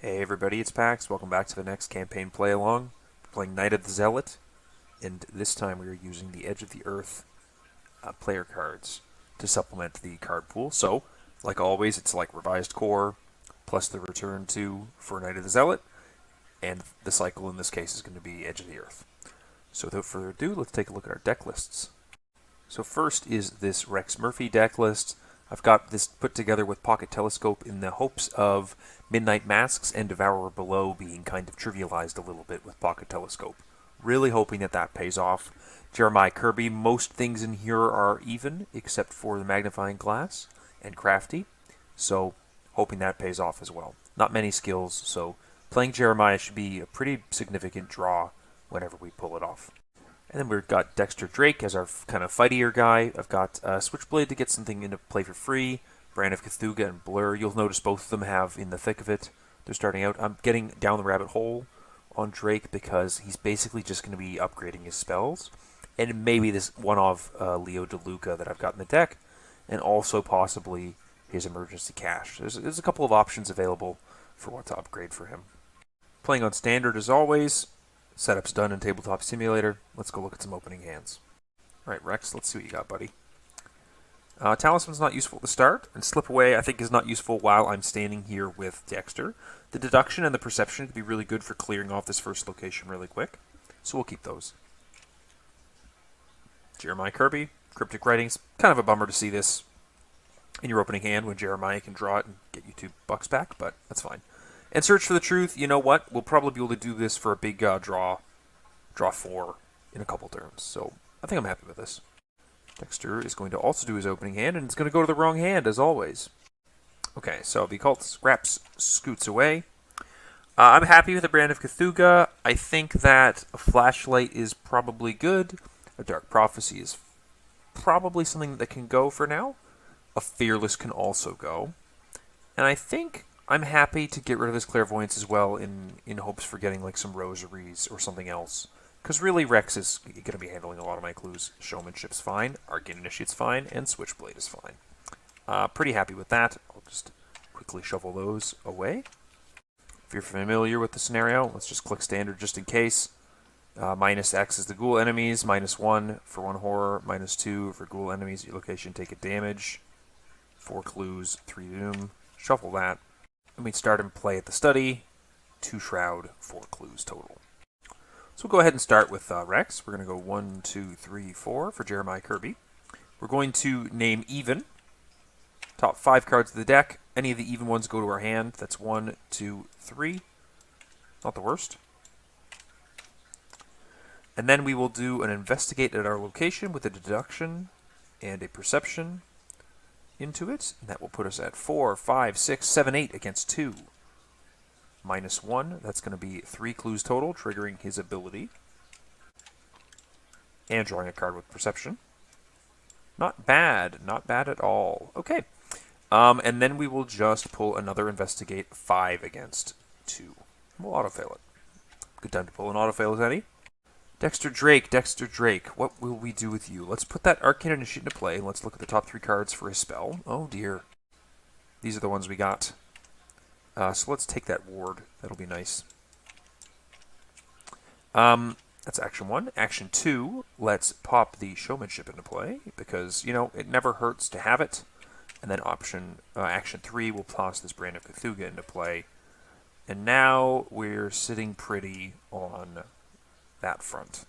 Hey everybody, it's Pax. Welcome back to the next campaign play-along. We're playing Knight of the Zealot, and this time we are using the Edge of the Earth player cards to supplement the card pool. So, like always, it's like Revised Core, plus the Return 2 for Knight of the Zealot, and the cycle in this case is going to be Edge of the Earth. So without further ado, let's take a look at our deck lists. So first is this Rex Murphy deck list. I've got this put together with Pocket Telescope in the hopes of Midnight Masks and Devourer below being kind of trivialized a little bit with Pocket Telescope. Really hoping that that pays off. Jeremiah Kirby, most things in here are even, except for the Magnifying Glass and Crafty. So hoping that pays off as well. Not many skills, so playing Jeremiah should be a pretty significant draw whenever we pull it off. And then we've got Dexter Drake as our kind of fightier guy. I've got Switchblade to get something into play for free. Brand of Cthulhu and Blur. You'll notice both of them have in the thick of it. They're starting out. I'm getting down the rabbit hole on Drake because he's basically just going to be upgrading his spells. And maybe this one of Leo DeLuca that I've got in the deck. And also possibly his emergency cash. There's a couple of options available for what to upgrade for him. Playing on standard as always. Setup's done in Tabletop Simulator. Let's go look at some opening hands. Alright, Rex, let's see what you got, buddy. Talisman's not useful at the start, and Slip Away I think is not useful while I'm standing here with Dexter. The Deduction and the Perception could be really good for clearing off this first location really quick, so we'll keep those. Jeremiah Kirby, Cryptic Writings. Kind of a bummer to see this in your opening hand when Jeremiah can draw it and get you $2 back, but that's fine. And Search for the Truth, you know what? We'll probably be able to do this for a big draw 4 in a couple turns. So I think I'm happy with this. Dexter is going to also do his opening hand, and it's going to go to the wrong hand, as always. Okay, so the Occult Scraps scoots away. I'm happy with the Brand of Cthulhu. I think that a Flashlight is probably good. A Dark Prophecy is probably something that can go for now. A Fearless can also go. And I think I'm happy to get rid of this Clairvoyance as well in hopes for getting like some Rosaries or something else. Because really Rex is going to be handling a lot of my clues. Showmanship's fine, Arcane Initiate's fine, and Switchblade is fine. Pretty happy with that. I'll just quickly shuffle those away. If you're familiar with the scenario, let's just click standard just in case. Minus X is the ghoul enemies, -1 for 1 horror, -2 for ghoul enemies at your location take a damage. 4 clues, 3 doom. Shuffle that. And we start and play at the study. 2 shroud, 4 clues total. So we'll go ahead and start with Rex. We're going to go 1, 2, 3, 4 for Jeremiah Kirby. We're going to name even. Top 5 cards of the deck. Any of the even ones go to our hand. That's 1, 2, 3. Not the worst. And then we will do an investigate at our location with a deduction and a perception into it, and that will put us at 4, 5, 6, 7, 8 against 2. -1, that's going to be 3 clues total, triggering his ability. And drawing a card with perception. Not bad at all. Okay. And then we will just pull another investigate 5 against 2. We'll autofail it. Good time to pull an autofail as any. Dexter Drake, what will we do with you? Let's put that Arcane Initiate into play. Let's look at the top 3 cards for his spell. Oh dear. These are the ones we got. So let's take that ward. That'll be nice. That's action 1. Action 2, let's pop the Showmanship into play, because, you know, it never hurts to have it. And then action 3, we'll toss this Brand of Cthulhu into play. And now we're sitting pretty on that front.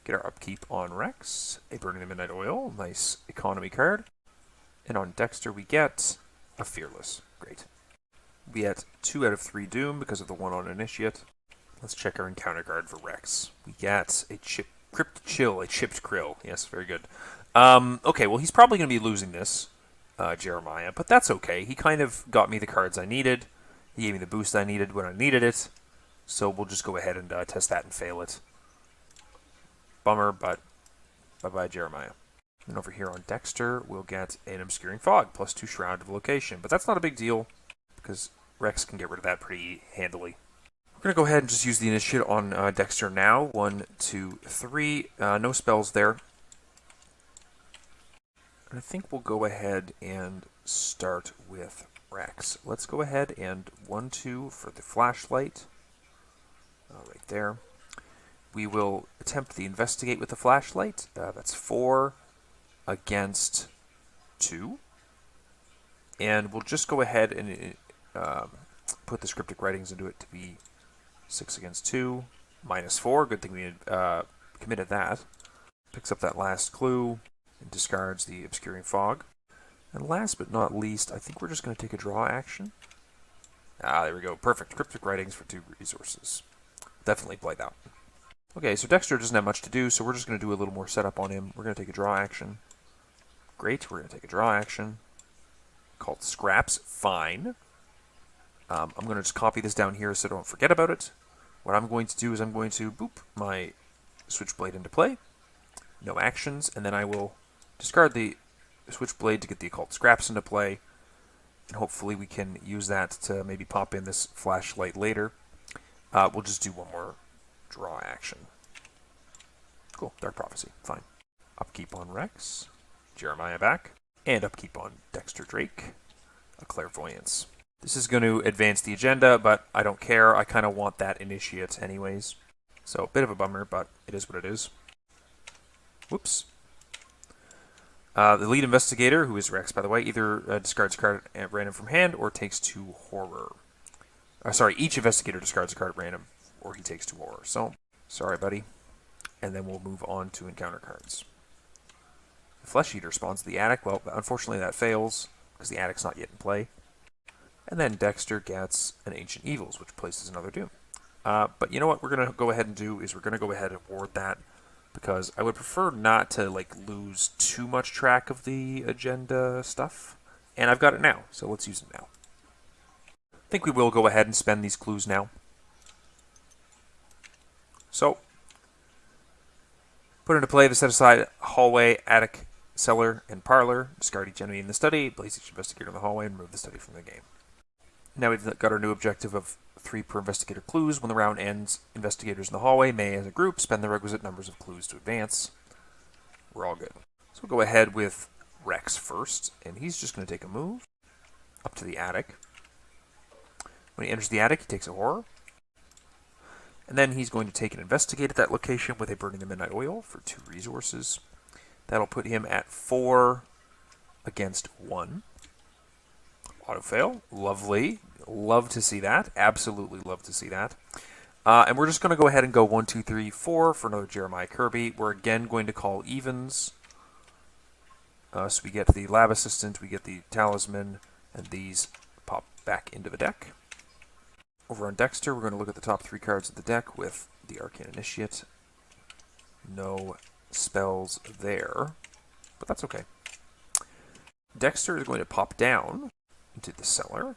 Get our upkeep on Rex, a Burning the Midnight Oil, nice economy card. And on Dexter we get a Fearless. Great. We get 2 out of 3 Doom because of the 1 on Initiate. Let's check our encounter card for Rex. We get a Crypt Chill, a Chipped Krill. Yes, very good. Okay, well he's probably going to be losing this, Jeremiah, but that's okay. He kind of got me the cards I needed. He gave me the boost I needed when I needed it. So we'll just go ahead and test that and fail it. Bummer, but bye-bye, Jeremiah. And over here on Dexter, we'll get an Obscuring Fog, +2 Shroud to the location. But that's not a big deal, because Rex can get rid of that pretty handily. We're going to go ahead and just use the Initiate on Dexter now. 1, 2, 3. No spells there. And I think we'll go ahead and start with Rex. Let's go ahead and 1-2 for the flashlight. Right there. We will attempt the investigate with the flashlight. That's 4 against 2. And we'll just go ahead and put the scriptic writings into it to be 6 against 2, -4. Good thing we committed that. Picks up that last clue and discards the obscuring fog. And last but not least, I think we're just going to take a draw action. There we go. Perfect. Cryptic writings for 2 resources. Definitely play that. Okay, so Dexter doesn't have much to do, so we're just going to do a little more setup on him. We're going to take a draw action. Great. We're going to take a draw action. Called Scraps. Fine. I'm going to just copy this down here so I don't forget about it. What I'm going to do is I'm going to boop my Switchblade into play. No actions, and then I will discard the Switchblade to get the Occult Scraps into play. And hopefully we can use that to maybe pop in this flashlight later. We'll just do one more draw action. Cool. Dark Prophecy. Fine. Upkeep on Rex. Jeremiah back. And upkeep on Dexter Drake. A Clairvoyance. This is going to advance the agenda, but I don't care. I kind of want that initiate anyways. So, a bit of a bummer, but it is what it is. Whoops. The lead investigator, who is Rex, by the way, either discards a card at random from hand or takes 2 horror. Each investigator discards a card at random, or he takes 2 horror. So, sorry, buddy. And then we'll move on to encounter cards. The Flesh Eater spawns the attic. Well, unfortunately that fails, because the attic's not yet in play. And then Dexter gets an Ancient Evils, which places another Doom. But you know what we're going to go ahead and do is we're going to go ahead and ward that, because I would prefer not to lose too much track of the agenda stuff. And I've got it now, so let's use it now. I think we will go ahead and spend these clues now. So, put into play the set aside hallway, attic, cellar, and parlor. Discard each enemy in the study, place each investigator in the hallway, and remove the study from the game. Now we've got our new objective of 3 per investigator clues. When the round ends, investigators in the hallway may, as a group, spend the requisite numbers of clues to advance. We're all good. So we'll go ahead with Rex first, and he's just going to take a move up to the attic. When he enters the attic, he takes a horror. And then he's going to take and investigate at that location with a Burning the Midnight Oil for 2 resources. That'll put him at 4 against 1. Auto fail. Lovely. Love to see that. Absolutely love to see that. And we're just going to go ahead and go 1, 2, 3, 4 for another Jeremiah Kirby. We're again going to call evens. So we get the Lab Assistant, we get the Talisman, and these pop back into the deck. Over on Dexter, we're going to look at the top 3 cards of the deck with the Arcane Initiate. No spells there, but that's okay. Dexter is going to pop down into the cellar.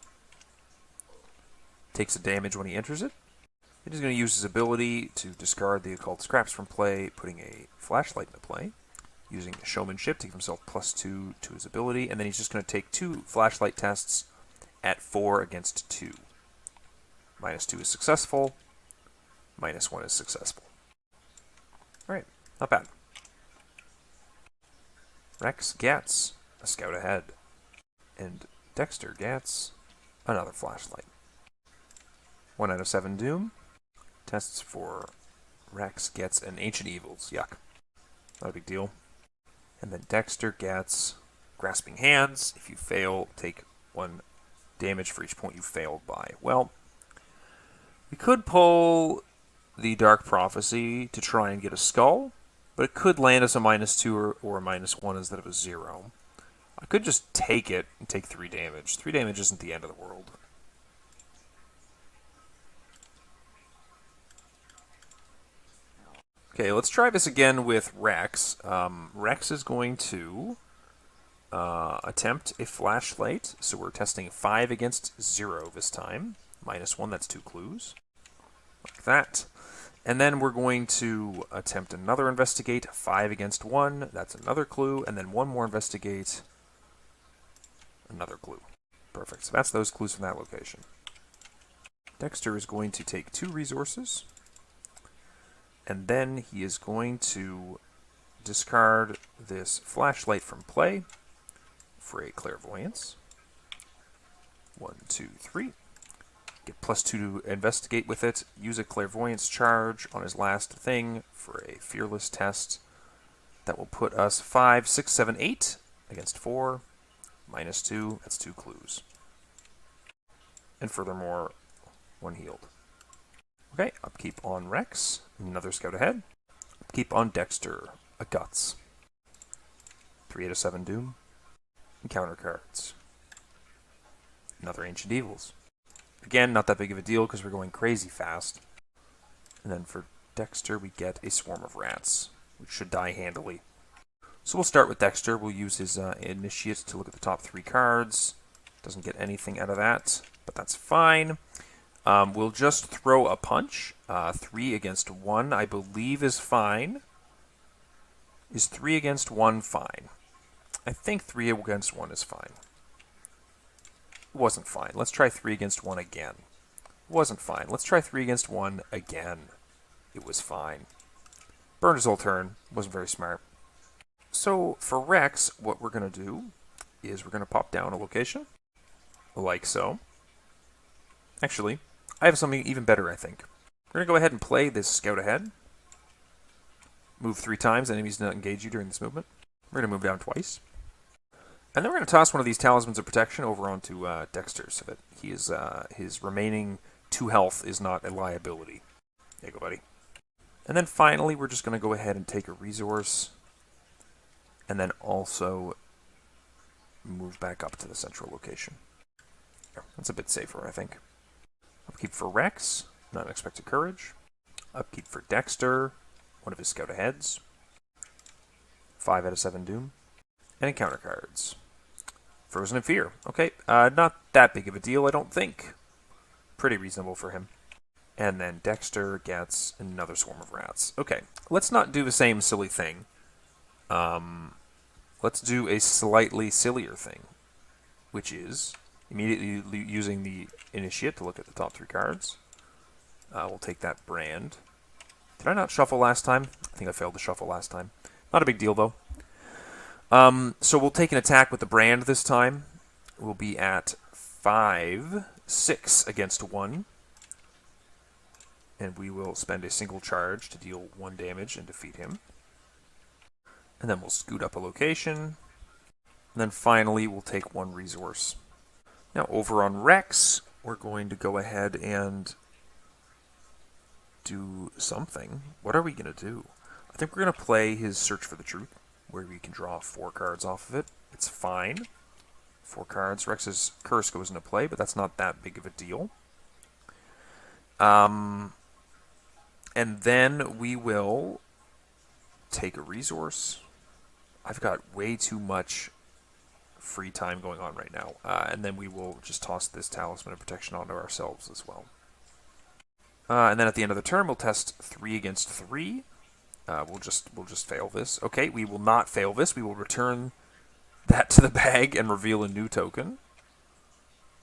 Takes a damage when he enters it. It is going to use his ability to discard the Occult Scraps from play, putting a flashlight into play, using Showmanship to give himself +2 to his ability, and then he's just going to take 2 flashlight tests at 4 against 2. -2 is successful, -1 is successful. Alright, not bad. Rex gets a Scout Ahead, and Dexter gets another flashlight. 1 out of 7 Doom. Tests for Rex gets an Ancient Evils. Yuck. Not a big deal. And then Dexter gets Grasping Hands. If you fail, take 1 damage for each point you failed by. Well, we could pull the Dark Prophecy to try and get a skull, but it could land us a -2 or a -1 instead of a 0. I could just take it and take 3 damage. 3 damage isn't the end of the world. Okay, let's try this again with Rex. Rex is going to attempt a flashlight. So we're testing 5 against 0 this time. -1, that's 2 clues. Like that. And then we're going to attempt another investigate. 5 against 1, that's another clue. And then 1 more investigate. Another clue. Perfect. So that's those clues from that location. Dexter is going to take 2 resources. And then he is going to discard this flashlight from play for a Clairvoyance. 1, 2, 3. Get +2 to investigate with it. Use a clairvoyance charge on his last thing for a fearless test. That will put us 5, 6, 7, 8 against 4. -2, that's 2 clues. And furthermore, 1 healed. Okay, upkeep on Rex. Another scout ahead. Upkeep on Dexter. A Guts. 3 out of 7 Doom. Encounter cards. Another Ancient Evils. Again, not that big of a deal because we're going crazy fast. And then for Dexter, we get a Swarm of Rats, which should die handily. So we'll start with Dexter. We'll use his Initiate to look at the top 3 cards. Doesn't get anything out of that, but that's fine. We'll just throw a punch. 3 against 1, I believe, is fine. Is 3 against 1 fine? I think 3 against 1 is fine. It wasn't fine. Let's try 3 against 1 again. It wasn't fine. Let's try 3 against 1 again. It was fine. Burned his whole turn. Wasn't very smart. So for Rex, what we're going to do is we're going to pop down a location, like so. Actually, I have something even better, I think. We're going to go ahead and play this scout ahead. Move 3 times. Enemies do not engage you during this movement. We're going to move down twice. And then we're going to toss one of these Talismans of Protection over onto Dexter so that he is, his remaining 2 health is not a liability. There you go, buddy. And then finally, we're just going to go ahead and take a resource and then also move back up to the central location. That's a bit safer, I think. Upkeep for Rex, non-unexpected courage. Upkeep for Dexter, one of his scout aheads. 5 out of 7 Doom. And encounter cards. Frozen in Fear. Okay, not that big of a deal, I don't think. Pretty reasonable for him. And then Dexter gets another Swarm of Rats. Okay, let's not do the same silly thing. Let's do a slightly sillier thing, which is immediately using the Initiate to look at the top 3 cards. We'll take that brand. Did I not shuffle last time? I think I failed to shuffle last time. Not a big deal, though. So we'll take an attack with the brand this time. We'll be at 5, 6 against 1. And we will spend a single charge to deal 1 damage and defeat him. And then we'll scoot up a location. And then finally, we'll take 1 resource. Now, over on Rex, we're going to go ahead and do something. What are we going to do? I think we're going to play his Search for the Truth, where we can draw 4 cards off of it. It's fine. 4 cards. Rex's Curse goes into play, but that's not that big of a deal. And then we will take a resource. I've got way too much free time going on right now. And then we will just toss this Talisman of Protection onto ourselves as well. And then at the end of the turn, we'll test 3 against 3. We'll just fail this. Okay, we will not fail this. We will return that to the bag and reveal a new token.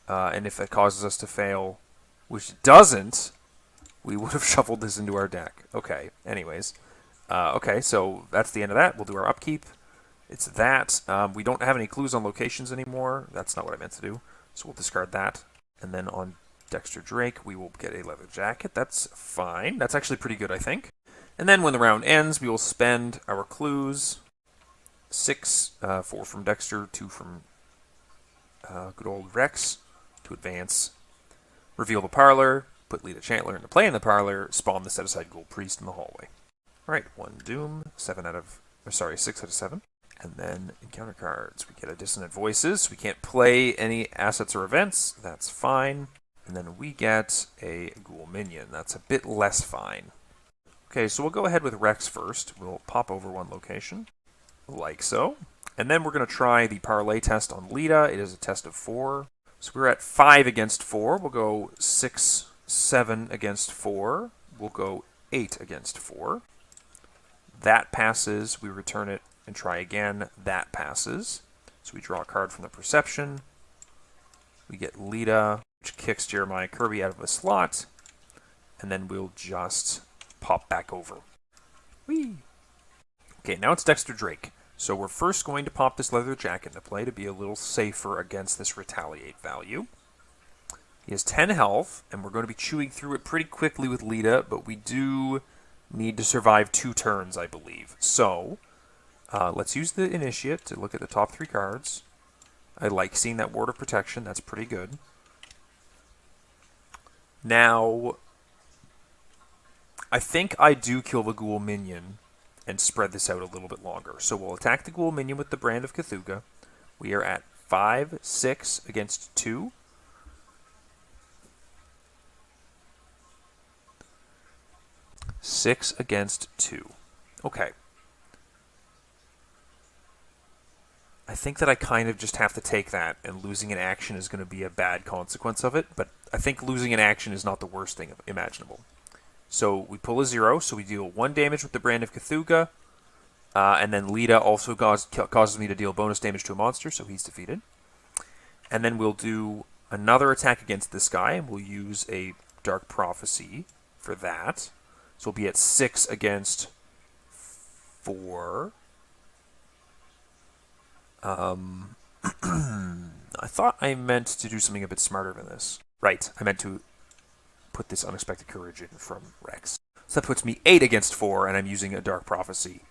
And if it causes us to fail, which it doesn't, we would have shuffled this into our deck. Okay, anyways. Okay, so that's the end of that. We'll do our upkeep. It's that. We don't have any clues on locations anymore. That's not what I meant to do. So we'll discard that. And then on Dexter Drake, we will get a leather jacket. That's fine. That's actually pretty good, I think. And then when the round ends, we will spend our clues. 6, 4 from Dexter, 2 from good old Rex to advance. Reveal the parlor, put Lita Chandler into play in the parlor, spawn the set-aside Gold Priest in the hallway. Alright, 1 Doom, 6 out of 7. And then encounter cards. We get a Dissonant Voices. We can't play any assets or events. That's fine. And then we get a Ghoul Minion. That's a bit less fine. Okay, so we'll go ahead with Rex first. We'll pop over 1 location, like so. And then we're going to try the Parlay test on Lita. It is a test of 4. So we're at 5 against 4. We'll go 6, 7 against 4. We'll go 8 against 4. That passes. We return it and try again. That passes. So we draw a card from the Perception. We get Lita, which kicks Jeremiah Kirby out of a slot. And then we'll just pop back over. Whee! Okay, now it's Dexter Drake. So we're first going to pop this leather jacket into play to be a little safer against this retaliate value. He has 10 health, and we're going to be chewing through it pretty quickly with Lita, but we do need to survive 2 turns, I believe. So, let's use the Initiate to look at the top 3 cards. I like seeing that Ward of Protection. That's pretty good. Now, I think I do kill the Ghoul Minion and spread this out a little bit longer. So we'll attack the Ghoul Minion with the Brand of Cthulhu. We are at 5, 6 against 2. Six against 2. Okay. I think that I kind of just have to take that, and losing an action is going to be a bad consequence of it, but I think losing an action is not the worst thing imaginable. So we pull a 0, so we deal 1 damage with the Brand of Cthulhu, and then Lita also causes me to deal bonus damage to a monster, so he's defeated. And then we'll do another attack against this guy, and we'll use a Dark Prophecy for that. So we'll be at 6 against 4. I thought I meant to do something a bit smarter than this. Right, I meant to put this Unexpected Courage in from Rex. So that puts me 8 against 4, and I'm using a Dark Prophecy.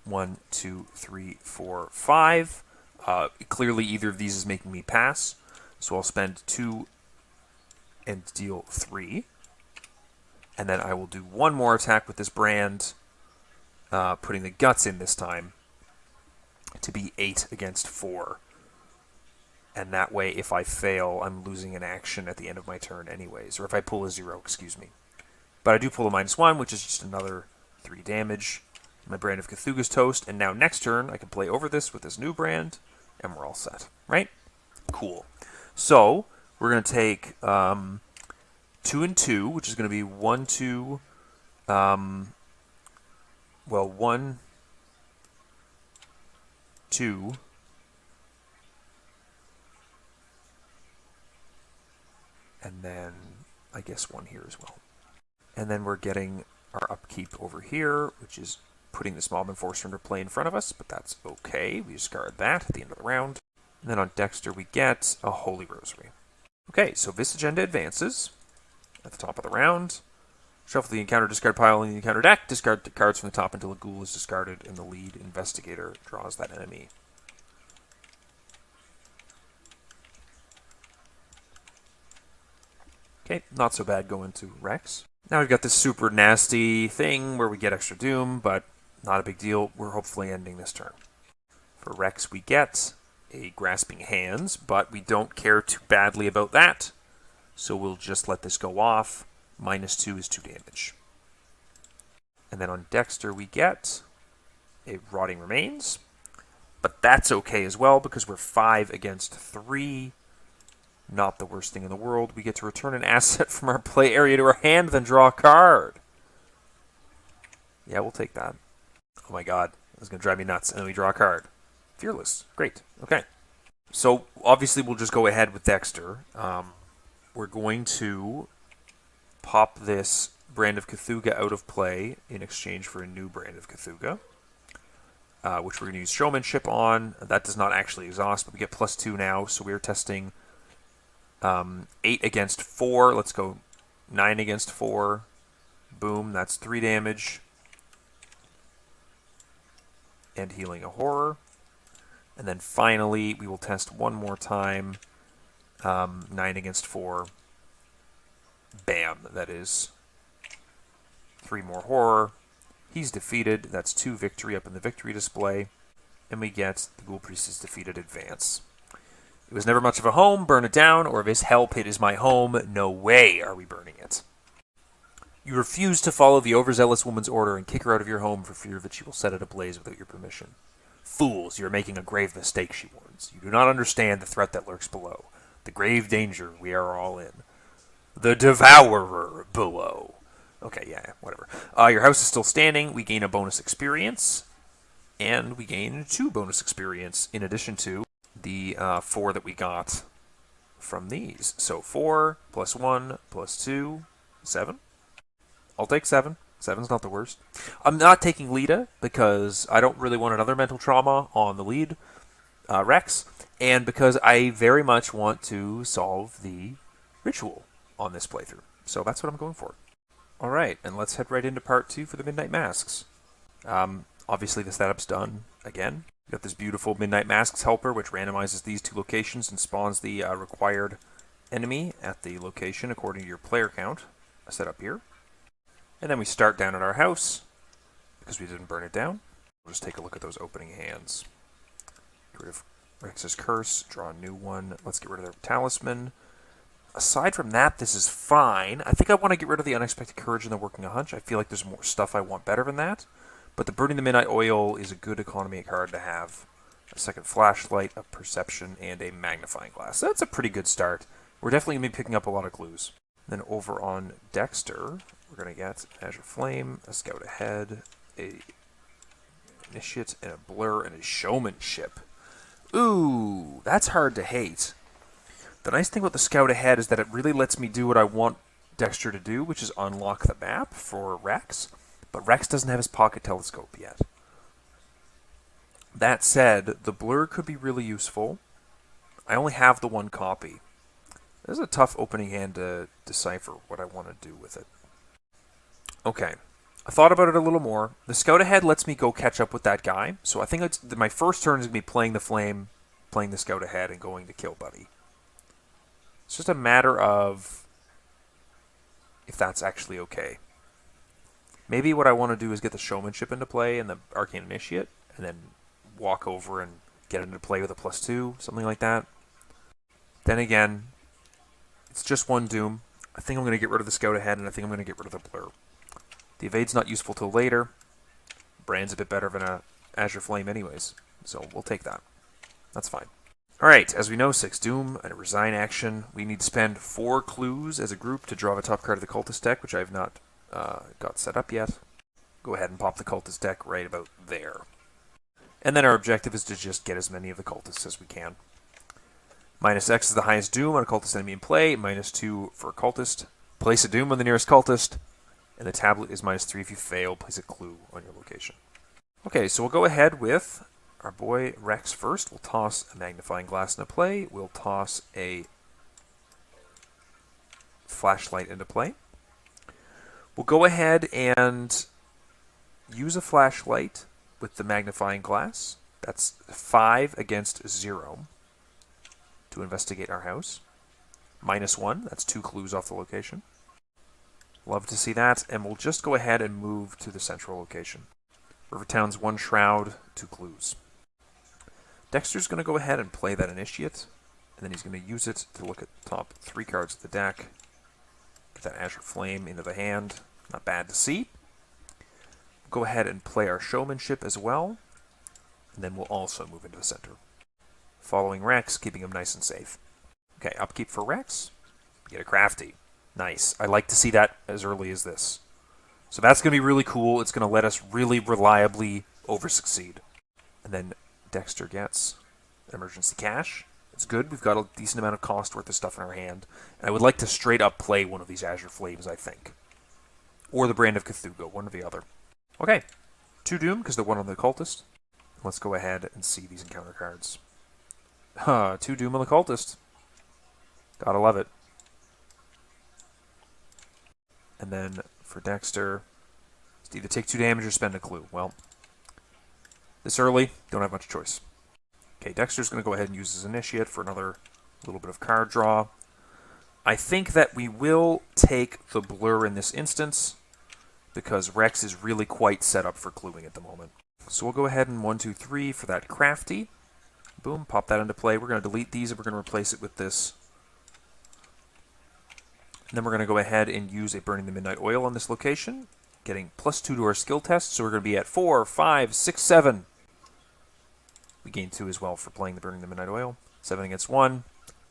1, 2, 3, 4, 5. Clearly either of these is making me pass. So I'll spend 2 and deal 3. And then I will do 1 more attack with this brand, putting the guts in this time, to be 8 against 4. And that way, if I fail, I'm losing an action at the end of my turn anyways. Or if I pull a 0, excuse me. But I do pull a -1, which is just another 3 damage. My Brand of Cthulhu's toast. And now next turn, I can play over this with this new brand, and we're all set. Right? Cool. So, we're going to take 2 and 2, which is going to be 1, 2, 1, 2, and then I guess 1 here as well. And then we're getting our upkeep over here, which is putting this Mob Enforcer into play in front of us, but that's okay. We discard that at the end of the round. And then on Dexter, we get a Holy Rosary. Okay, so this agenda advances. At the top of the round, shuffle the encounter discard pile in the encounter deck, discard the cards from the top until a ghoul is discarded, and the lead Investigator draws that enemy. Okay, not so bad going to Rex. Now we've got this super nasty thing where we get extra doom, but not a big deal. We're hopefully ending this turn. For Rex, we get a Grasping Hands, but we don't care too badly about that. So we'll just let this go off. -2 is 2 damage. And then on Dexter, we get a Rotting Remains. But that's okay as well, because we're 5 against 3. Not the worst thing in the world. We get to return an asset from our play area to our hand, then draw a card. Yeah, we'll take that. Oh my god, this is going to drive me nuts. And then we draw a card. Fearless. Great. Okay. So, obviously, we'll just go ahead with Dexter. We're going to pop this Brand of Cthulhu out of play in exchange for a new Brand of Cthulhu, which we're going to use Showmanship on. That does not actually exhaust, but we get +2 now, so we're testing 8 against 4. Let's go 9 against 4. Boom, that's 3 damage. And healing a horror. And then finally, we will test 1 more time. 9 against 4. Bam, that is 3 more horror. He's defeated. That's 2 victory up in the victory display. And we get the Ghoul Priest is defeated advance. It was never much of a home, burn it down, or this hell pit is my home, no way are we burning it. You refuse to follow the overzealous woman's order and kick her out of your home for fear that she will set it ablaze without your permission. Fools, you are making a grave mistake, she warns. You do not understand the threat that lurks below. The grave danger we are all in. The Devourer below. Okay, yeah, whatever. Your house is still standing. We gain a bonus experience. And we gain 2 bonus experience in addition to the 4 that we got from these. So 4 + 1 + 2, 7. I'll take 7. 7's not the worst. I'm not taking Lita because I don't really want another mental trauma on the lead, Rex, and because I very much want to solve the ritual on this playthrough. So that's what I'm going for. Alright, and let's head right into part 2 for the Midnight Masks. Obviously the setup's done again. We've got this beautiful Midnight Masks helper, which randomizes these 2 locations and spawns the required enemy at the location according to your player count set up here. And then we start down at our house, because we didn't burn it down. We'll just take a look at those opening hands. Get rid of Rex's Curse, draw a new one. Let's get rid of their Talisman. Aside from that, this is fine. I think I want to get rid of the Unexpected Courage and the Working a Hunch. I feel like there's more stuff I want better than that. But the Burning the Midnight Oil is a good economy card to have. A second Flashlight, a Perception, and a Magnifying Glass. So that's a pretty good start. We're definitely going to be picking up a lot of clues. Then over on Dexter, we're going to get Azure Flame, a Scout Ahead, a Initiate, and a Blur, and a Showmanship. Ooh, that's hard to hate. The nice thing about the Scout Ahead is that it really lets me do what I want Dexter to do, which is unlock the map for Rex. But Rex doesn't have his pocket telescope yet. That said, the Blur could be really useful. I only have the 1 copy. This is a tough opening hand to decipher what I want to do with it. Okay, I thought about it a little more. The Scout Ahead lets me go catch up with that guy, so I think my first turn is going to be playing the Flame, playing the Scout Ahead, and going to kill Buddy. It's just a matter of if that's actually okay. Maybe what I want to do is get the Showmanship into play and the Arcane Initiate, and then walk over and get into play with a +2, something like that. Then again, it's just 1 Doom. I think I'm going to get rid of the Scout Ahead, and I think I'm going to get rid of the Blur. The Evade's not useful till later. Brand's a bit better than a Azure Flame anyways, so we'll take that. That's fine. Alright, as we know, 6 Doom and a Resign action. We need to spend 4 clues as a group to draw the top card of the Cultist deck, which I have not got set up yet. Go ahead and pop the Cultist deck right about there. And then our objective is to just get as many of the Cultists as we can. -X is the highest Doom on a Cultist enemy in play, -2 for a Cultist. Place a Doom on the nearest Cultist, and the tablet is -3 if you fail. Place a clue on your location. Okay, so we'll go ahead with our boy Rex first. We'll toss a Magnifying Glass into play. We'll toss a Flashlight into play. We'll go ahead and use a Flashlight with the Magnifying Glass. That's 5 against 0 to investigate our house. -1, that's 2 clues off the location. Love to see that, and we'll just go ahead and move to the central location. Rivertown's 1 Shroud, 2 clues. Dexter's going to go ahead and play that Initiate, and then he's going to use it to look at the top 3 cards of the deck. Get that Azure Flame into the hand. Not bad to see. Go ahead and play our Showmanship as well, and then we'll also move into the center. Following Rex, keeping him nice and safe. Okay, upkeep for Rex. Get a Crafty. Nice. I like to see that as early as this. So that's going to be really cool. It's going to let us really reliably over-succeed. And then Dexter gets Emergency Cash. It's good. We've got a decent amount of cost worth of stuff in our hand. And I would like to straight up play one of these Azure Flames, I think. Or the Brand of Cthulhu, one or the other. Okay. 2 Doom, because they're 1 on the Cultist. Let's go ahead and see these encounter cards. 2 Doom on the Cultist. Gotta love it. And then for Dexter, it's either take 2 damage or spend a clue. Well, this early, don't have much choice. Okay, Dexter's going to go ahead and use his Initiate for another little bit of card draw. I think that we will take the Blur in this instance, because Rex is really quite set up for cluing at the moment. So we'll go ahead and 1, 2, 3 for that Crafty. Boom, pop that into play. We're going to delete these and we're going to replace it with this. And then we're going to go ahead and use a Burning the Midnight Oil on this location, getting +2 to our skill test, so we're going to be at 4, 5, 6, 7. We gain 2 as well for playing the Burning the Midnight Oil. 7 against 1,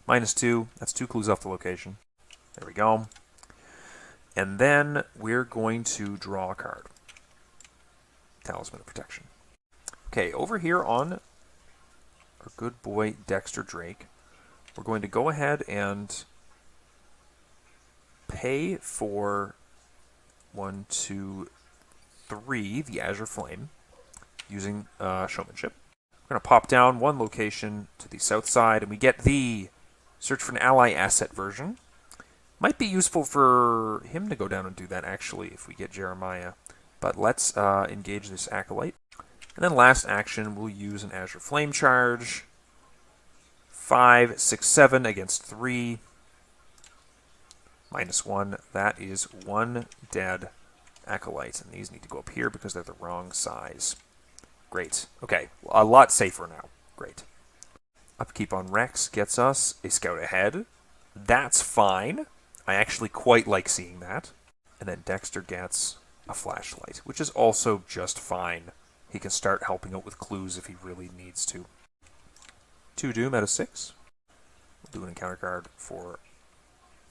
-2. That's 2 clues off the location. There we go. And then we're going to draw a card. Talisman of Protection. Okay, over here on our good boy Dexter Drake, we're going to go ahead and pay for 1, 2, 3 the Azure Flame using Showmanship. We're going to pop down 1 location to the south side, and we get the Search for an Ally Asset version. Might be useful for him to go down and do that, actually, if we get Jeremiah. But let's engage this Acolyte. And then last action, we'll use an Azure Flame Charge. 5, 6, 7 against 3. -1. That is 1 dead Acolyte. And these need to go up here because they're the wrong size. Great. Okay, a lot safer now. Great. Upkeep on Rex gets us a Scout Ahead. That's fine. I actually quite like seeing that. And then Dexter gets a Flashlight, which is also just fine. He can start helping out with clues if he really needs to. 2 Doom out of 6. We'll do an encounter card for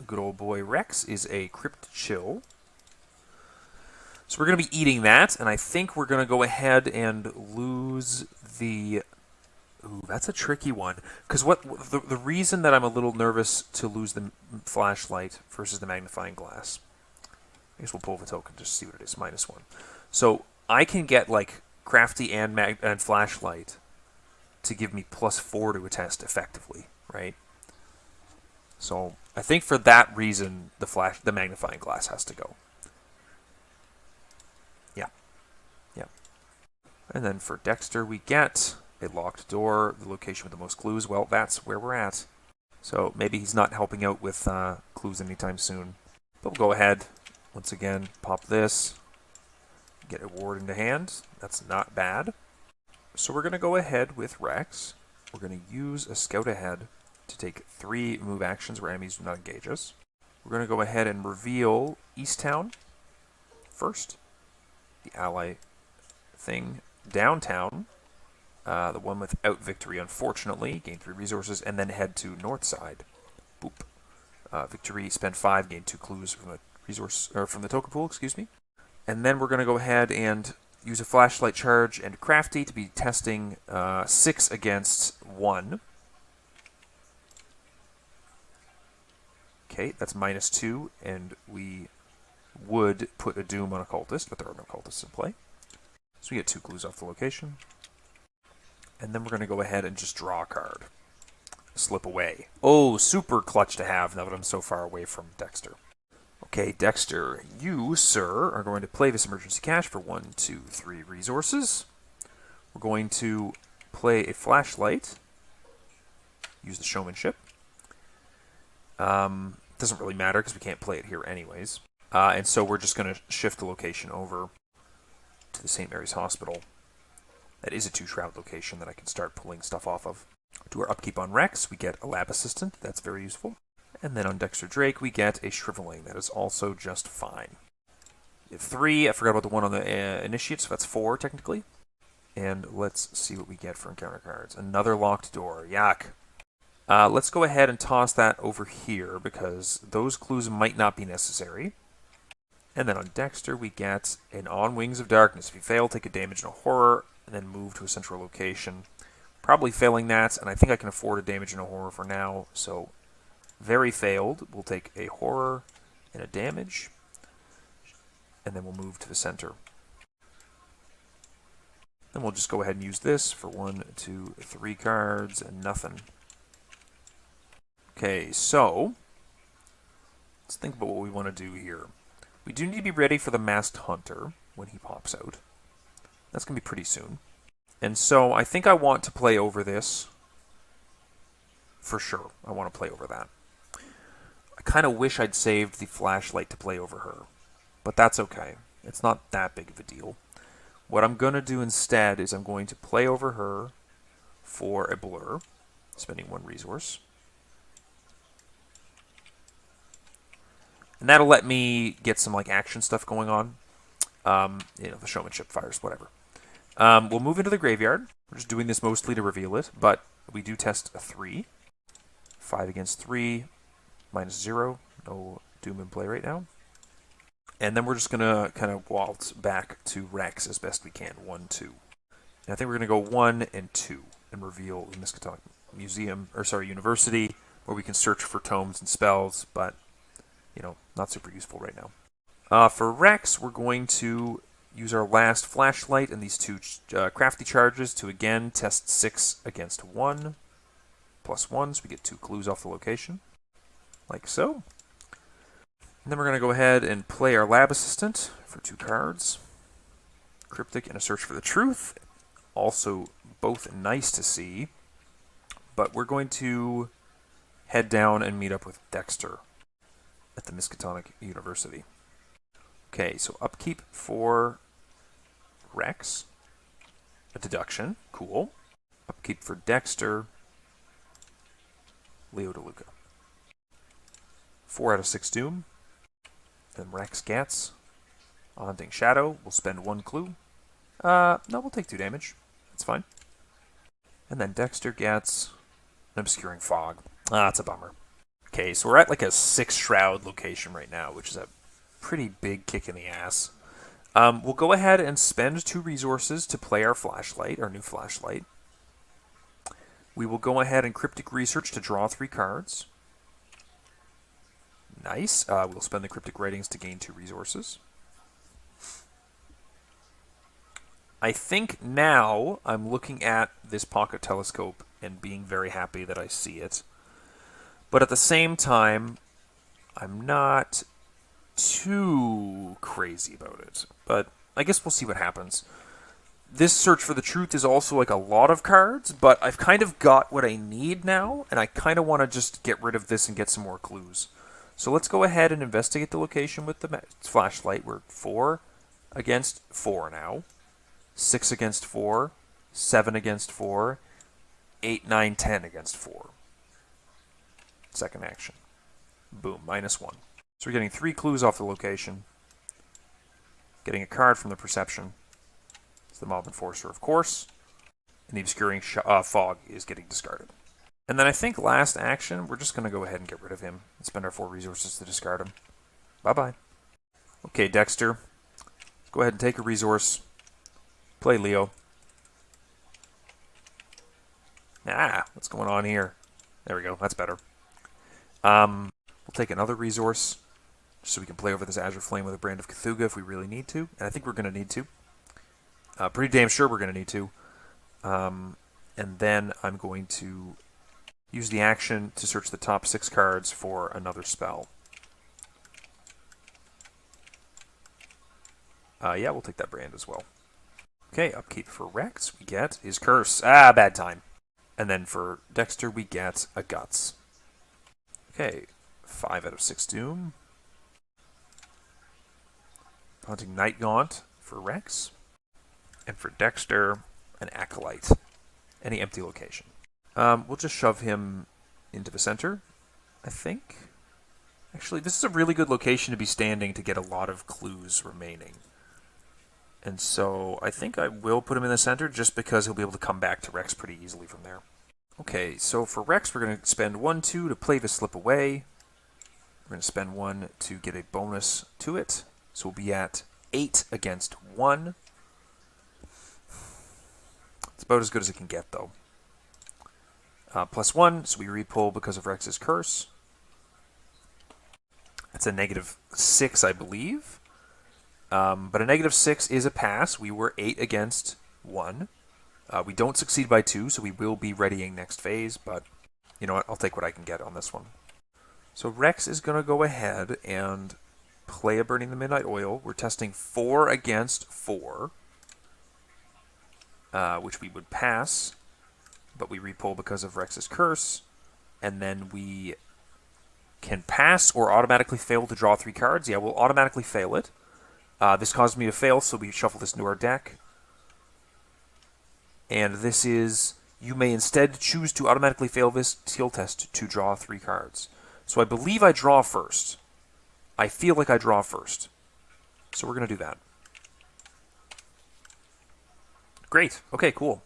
good old boy Rex is a Crypt Chill. So we're going to be eating that, and I think we're going to go ahead and lose the... Ooh, that's a tricky one. Because the reason that I'm a little nervous to lose the Flashlight versus the Magnifying Glass... I guess we'll pull the token just to see what it is. -1. So I can get, like, Crafty and Flashlight to give me +4 to a test effectively, right? So I think for that reason, the Magnifying Glass has to go. Yeah. And then for Dexter, we get a locked door, the location with the most clues. Well, that's where we're at. So maybe he's not helping out with clues anytime soon. But we'll go ahead, once again, pop this, get a ward into hand. That's not bad. So we're going to go ahead with Rex. We're going to use a Scout Ahead to take 3 move actions where enemies do not engage us. We're going to go ahead and reveal Easttown first. The ally thing. Downtown. The one without victory, unfortunately. Gain 3 resources, and then head to North Side. Boop. Victory, spend 5, gain 2 clues from the resource, or from the token pool, excuse me. And then we're going to go ahead and use a Flashlight Charge and Crafty to be testing 6 against 1. Okay, that's -2, and we would put a Doom on a Cultist, but there are no Cultists in play. So we get 2 clues off the location. And then we're going to go ahead and just draw a card. Slip away. Oh, super clutch to have now that I'm so far away from Dexter. Okay, Dexter, you, sir, are going to play this emergency cache for 1, 2, 3 resources. We're going to play a Flashlight. Use the Showmanship. Doesn't really matter because we can't play it here anyways. And so we're just going to shift the location over to the St. Mary's Hospital. That is a 2-shroud location that I can start pulling stuff off of. Do our upkeep on Rex, we get a Lab Assistant. That's very useful. And then on Dexter Drake, we get a Shriveling. That is also just fine. 3, I forgot about the one on the Initiate, so that's 4 technically. And let's see what we get for encounter cards. Another locked door. Yuck. Let's go ahead and toss that over here because those clues might not be necessary. And then on Dexter, we get an On Wings of Darkness. If you fail, take a damage and a horror, and then move to a central location. Probably failing that, and I think I can afford a damage and a horror for now, so very failed. We'll take a horror and a damage, and then we'll move to the center. Then we'll just go ahead and use this for 1, 2, 3 cards, and nothing. Okay, so let's think about what we want to do here. We do need to be ready for the Masked Hunter when he pops out. That's going to be pretty soon. And so I think I want to play over this. For sure, I want to play over that. I kind of wish I'd saved the Flashlight to play over her. But that's okay. It's not that big of a deal. What I'm going to do instead is I'm going to play over her for a Blur, spending 1 resource. And that'll let me get some like action stuff going on. The Showmanship fires, whatever. We'll move into the graveyard. We're just doing this mostly to reveal it, but we do test a 3. 5 against 3, -0. No Doom in play right now. And then we're just going to kind of waltz back to Rex as best we can. 1, 2. And I think we're going to go 1 and 2 and reveal the Miskatonic University, where we can search for tomes and spells, but, not super useful right now. For Rex, we're going to use our last Flashlight and these 2 Crafty Charges to again test 6 against 1. +1, so we get 2 clues off the location. Like so. And then we're going to go ahead and play our Lab Assistant for 2 cards. Cryptic and a Search for the Truth. Also both nice to see. But we're going to head down and meet up with Dexter at the Miskatonic University. Okay, so upkeep for Rex. A deduction. Cool. Upkeep for Dexter. Leo DeLuca. 4 out of 6 Doom. Then Rex gets a Hunting Shadow. We'll spend 1 clue. No, we'll take 2 damage. That's fine. And then Dexter gets an Obscuring Fog. That's a bummer. Okay, so we're at like a 6 Shroud location right now, which is a pretty big kick in the ass. We'll go ahead and spend 2 resources to play our flashlight, our new flashlight. We will go ahead and Cryptic Research to draw 3 cards. Nice. We'll spend the Cryptic Writings to gain 2 resources. I think now I'm looking at this Pocket Telescope and being very happy that I see it. But at the same time, I'm not too crazy about it. But I guess we'll see what happens. This Search for the Truth is also like a lot of cards, but I've kind of got what I need now, and I kind of want to just get rid of this and get some more clues. So let's go ahead and investigate the location with the flashlight. We're 4 against 4 now. 6 against 4. 7 against 4. 8, 9, 10 against 4. Second action. Boom, -1. So we're getting 3 clues off the location. Getting a card from the Perception. It's the Mob Enforcer, of course. And the Obscuring Fog is getting discarded. And then I think last action, we're just going to go ahead and get rid of him and spend our 4 resources to discard him. Bye-bye. Okay, Dexter. Go ahead and take a resource. Play Leo. What's going on here? There we go. That's better. We'll take another resource so we can play over this Azure Flame with a Brand of Cthulhu if we really need to. And I think we're going to need to. Pretty damn sure we're going to need to. And then I'm going to use the action to search the top 6 cards for another spell. Yeah, we'll take that Brand as well. Okay, upkeep for Rex, we get his Curse. Bad time. And then for Dexter, we get a Guts. Okay, 5 out of 6 Doom. Hunting Night Gaunt for Rex. And for Dexter, an Acolyte. Any empty location. We'll just shove him into the center, I think. Actually, this is a really good location to be standing to get a lot of clues remaining. And so I think I will put him in the center just because he'll be able to come back to Rex pretty easily from there. Okay, so for Rex, we're going to spend 1, 2 to play the Slip Away. We're going to spend 1 to get a bonus to it. So we'll be at 8 against 1. It's about as good as it can get, though. +1, so we repull because of Rex's Curse. That's a -6, I believe. But a -6 is a pass. We were 8 against 1. We don't succeed by 2, so we will be readying next phase, but you know what? I'll take what I can get on this one. So Rex is going to go ahead and play a Burning the Midnight Oil. We're testing 4 against 4, which we would pass, but we repull because of Rex's Curse, and then we can pass or automatically fail to draw 3 cards. Yeah, we'll automatically fail it. This caused me to fail, so we shuffle this into our deck. And this is, you may instead choose to automatically fail this skill test to draw 3 cards. So I believe I draw first. I feel like I draw first. So we're going to do that. Great. Okay, cool.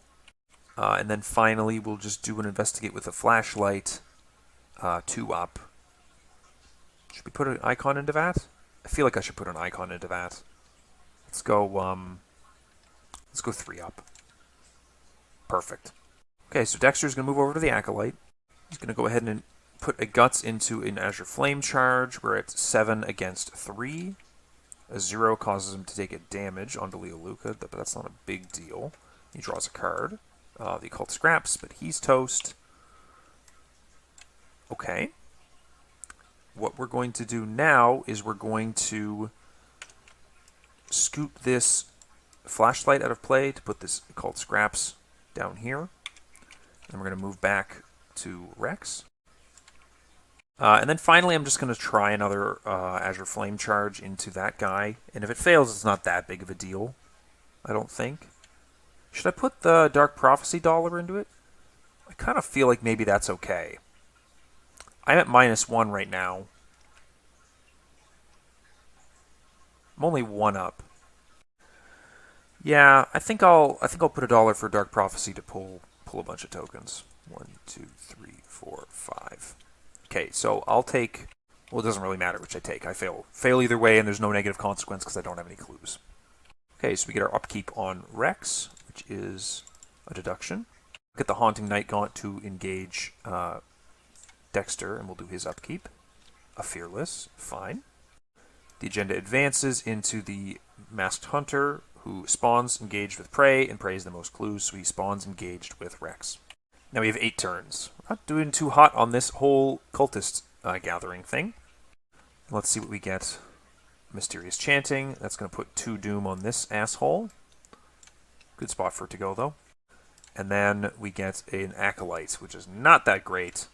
And then finally, we'll just do an Investigate with a Flashlight. 2 up. Should we put an icon into that? I feel like I should put an icon into that. Let's go 3 up. Perfect. Okay, so Dexter's going to move over to the Acolyte. He's going to go ahead and put a Guts into an Azure Flame charge. We're at 7 against 3. A 0 causes him to take a damage onto Leo Luca, but that's not a big deal. He draws a card. The Occult Scraps, but he's toast. Okay. what we're going to do now is we're going to scoop this flashlight out of play to put this called scraps down here. And we're going to move back to Rex. And then finally, I'm just going to try another Azure Flame Charge into that guy. And if it fails, it's not that big of a deal, I don't think. Should I put the Dark Prophecy Dollar into it? I kind of feel like maybe that's okay. I'm at -1 right now. I'm only 1 up. Yeah, I think I'll put $1 for Dark Prophecy to pull a bunch of tokens. 1, 2, 3, 4, 5. Okay, so I'll take. Well, it doesn't really matter which I take. I fail either way, and there's no negative consequence because I don't have any clues. Okay, so we get our upkeep on Rex, which is a deduction. Get the Haunting Night Gaunt to engage Dexter, and we'll do his upkeep. A Fearless, fine. The agenda advances into the Masked Hunter, who spawns engaged with Prey, and Prey is the most clues, so he spawns engaged with Rex. Now we have 8 turns. We're not doing too hot on this whole cultist gathering thing. Let's see what we get. Mysterious Chanting. That's going to put 2 Doom on this asshole. Good spot for it to go, though. And then we get an Acolyte, which is not that great.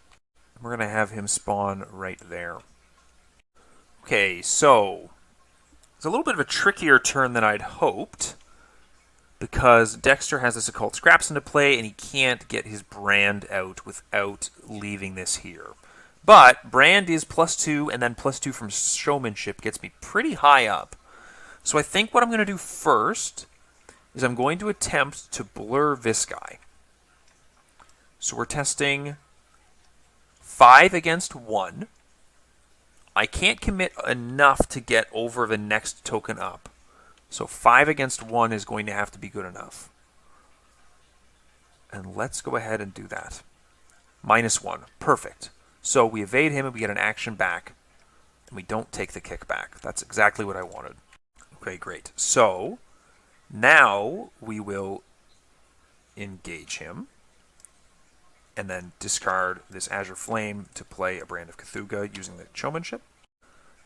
We're going to have him spawn right there. Okay, so it's a little bit of a trickier turn than I'd hoped, because Dexter has this Occult Scraps into play, and he can't get his Brand out without leaving this here. But Brand is +2, and then +2 from Showmanship gets me pretty high up. So I think what I'm going to do first is I'm going to attempt to blur this guy. So we're testing 5 against 1. I can't commit enough to get over the next token up. So 5 against 1 is going to have to be good enough. And let's go ahead and do that. -1. Perfect. So we evade him and we get an action back. And we don't take the kickback. That's exactly what I wanted. Okay, great. So now we will engage him. And then discard this Azure Flame to play a Brand of Cthulhu using the Showmanship.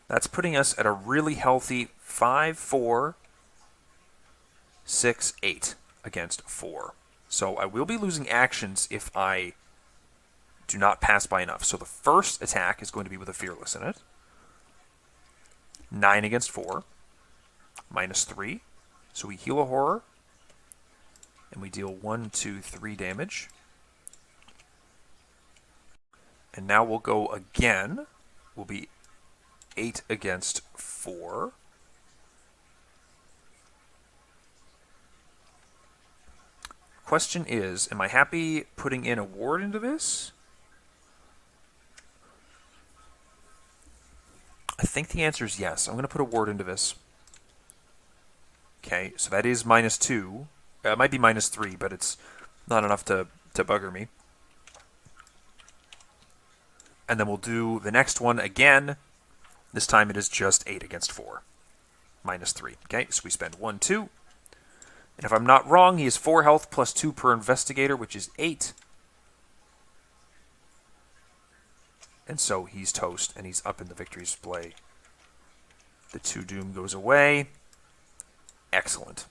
That's putting us at a really healthy 5, 4, 6, 8 against 4. So I will be losing actions if I do not pass by enough. So the first attack is going to be with a Fearless in it. 9 against 4. -3. So we heal a Horror. And we deal 1, 2, 3 damage. And now we'll go again. We'll be 8 against 4. Question is, am I happy putting in a ward into this? I think the answer is yes. I'm going to put a ward into this. Okay, so that is -2. It might be -3, but it's not enough to bugger me. And then we'll do the next one again. This time it is just 8 against 4. -3. Okay, so we spend 1, 2. And if I'm not wrong, he has 4 health plus 2 per Investigator, which is 8. And so he's toast, and he's up in the victory display. The 2 Doom goes away. Excellent.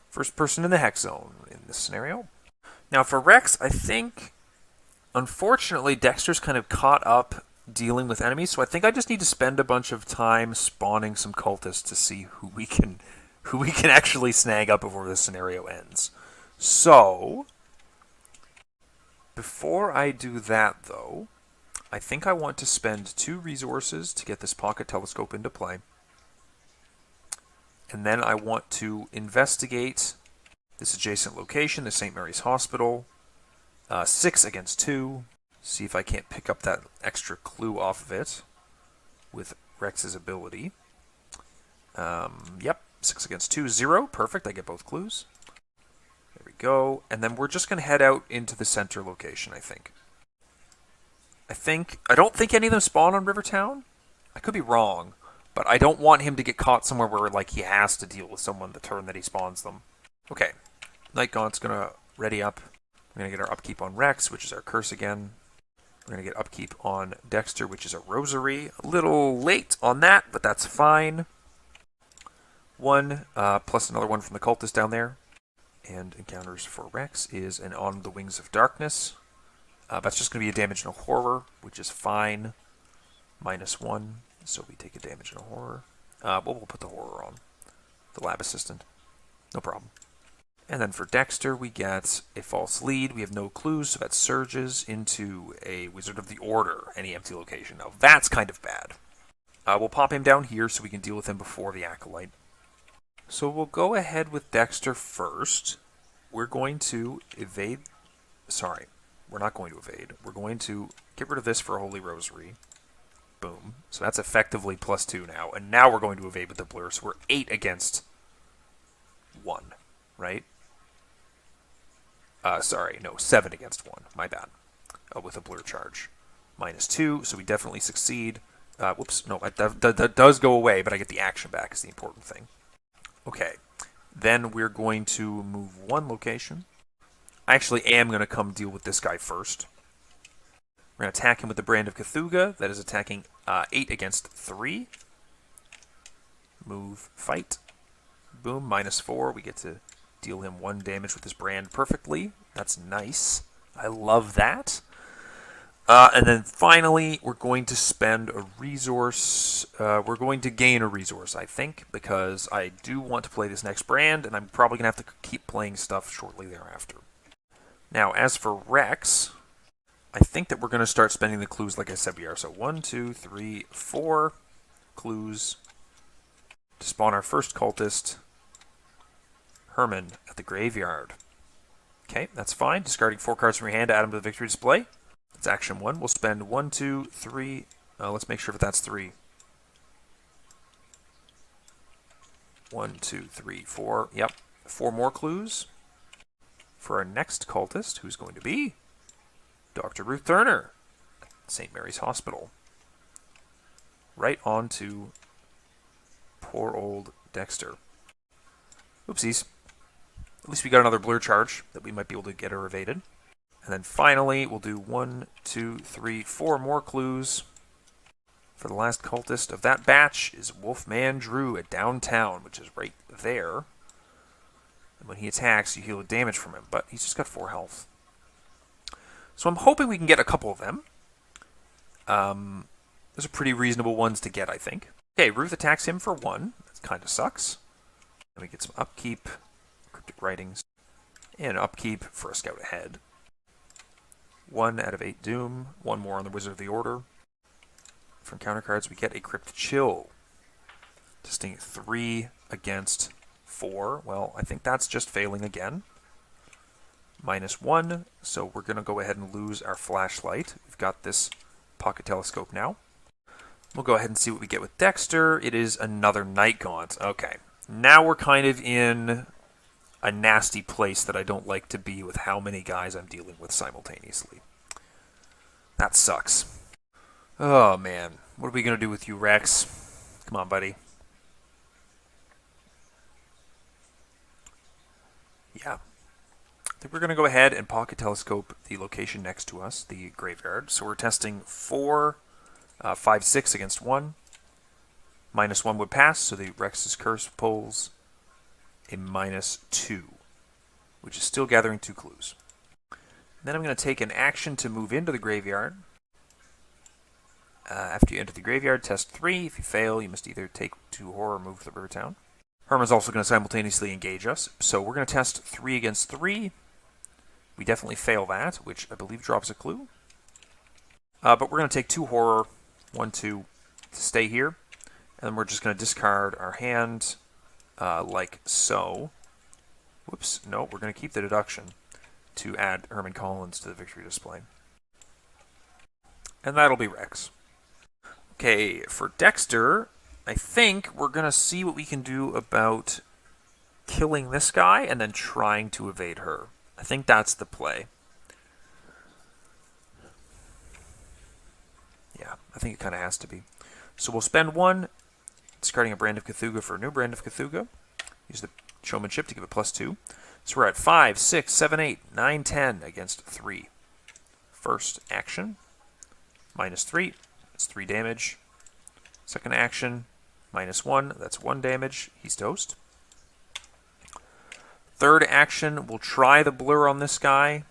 First person in the Hex Zone in this scenario. Now for Rex, I think, unfortunately, Dexter's kind of caught up dealing with enemies, so I think I just need to spend a bunch of time spawning some cultists to see who we can actually snag up before this scenario ends. So, before I do that, though, I think I want to spend 2 resources to get this pocket telescope into play. And then I want to investigate this adjacent location, the St. Mary's Hospital. 6 against 2. See if I can't pick up that extra clue off of it with Rex's ability. Yep, 6 against 2, 0. Perfect, I get both clues. There we go. And then we're just going to head out into the center location, I think. I don't think any of them spawn on Rivertown. I could be wrong, but I don't want him to get caught somewhere where like he has to deal with someone the turn that he spawns them. Okay, Night Gaunt's going to ready up. We're going to get our upkeep on Rex, which is our curse again. We're going to get upkeep on Dexter, which is a Rosary. A little late on that, but that's fine. 1, plus another one from the cultist down there. And encounters for Rex is an On the Wings of Darkness. That's just going to be a damage and a horror, which is fine. -1, so we take a damage and a horror. But we'll put the horror on. The lab assistant. No problem. And then for Dexter, we get a false lead. We have no clues, so that surges into a Wizard of the Order, any empty location. Now, that's kind of bad. We'll pop him down here so we can deal with him before the Acolyte. So we'll go ahead with Dexter first. We're going to evade... Sorry, we're not going to evade. We're going to get rid of this for a Holy Rosary. Boom. So that's effectively +2 now. And now we're going to evade with the blur. So we're 8 against 1, right? Sorry, no, 7 against 1. My bad. With a blur charge. -2, so we definitely succeed. Whoops, no, that does go away, but I get the action back is the important thing. Okay, then we're going to move 1 location. I actually am going to come deal with this guy first. We're going to attack him with the Brand of Cthulhu. That is attacking 8 against 3. Move, fight. Boom, -4. We get to deal him 1 damage with his brand perfectly. That's nice. I love that. And then finally, we're going to spend a resource. We're going to gain a resource, I think, because I do want to play this next brand, and I'm probably going to have to keep playing stuff shortly thereafter. Now, as for Rex, I think that we're going to start spending the clues like I said we are. So 1, 2, 3, 4 clues to spawn our first cultist, Herman, at the graveyard. Okay, that's fine. Discarding 4 cards from your hand to add them to the victory display. That's action 1. We'll spend 1, 2, 3. Let's make sure that that's 3. 1, 2, 3, 4. Yep, 4 more clues for our next cultist, who's going to be Dr. Ruth Turner, St. Mary's Hospital. Right on to poor old Dexter. Oopsies. At least we got another blur charge that we might be able to get her evaded. And then finally, we'll do 1, 2, 3, 4 more clues. For the last cultist of that batch is Wolfman Drew at Downtown, which is right there. And when he attacks, you heal damage from him, but he's just got 4 health. So I'm hoping we can get a couple of them. Those are pretty reasonable ones to get, I think. Okay, Ruth attacks him for 1. That kind of sucks. Then we get some upkeep, cryptic writings, and upkeep for a scout ahead. 1 out of 8 doom, 1 more on the Wizard of the Order. From counter cards, we get a Crypt Chill. Testing 3 against 4. Well, I think that's just failing again. -1, so we're going to go ahead and lose our flashlight. We've got this pocket telescope now. We'll go ahead and see what we get with Dexter. It is another Night Gaunt. Okay, now we're kind of in a nasty place that I don't like to be with how many guys I'm dealing with simultaneously. That sucks. Oh, man. What are we going to do with you, Rex? Come on, buddy. Yeah. I think we're going to go ahead and pocket telescope the location next to us, the graveyard. So we're testing 4, 5, 6 against 1. -1 would pass, so the Rex's Curse pulls a -2, which is still gathering 2 clues. Then I'm going to take an action to move into the graveyard. After you enter the graveyard, test 3. If you fail, you must either take 2 horror or move to the river town. Herman's also going to simultaneously engage us, so we're going to test 3 against 3. We definitely fail that, which I believe drops a clue. But we're going to take 2 horror, 1, 2, to stay here. And then we're just going to discard our hand like so. Whoops, no, we're going to keep the deduction to add Herman Collins to the victory display. And that'll be Rex. Okay, for Dexter, I think we're going to see what we can do about killing this guy and then trying to evade her. I think that's the play. Yeah, I think it kind of has to be. So we'll spend 1, discarding a Brand of Cthulhu for a new Brand of Cthulhu. Use the showmanship to give it +2. So we're at 5, 6, 7, 8, 9, 10 against 3. First action. -3, that's 3 damage. Second action, -1, that's 1 damage. He's toast. Third action, we'll try the blur on this guy.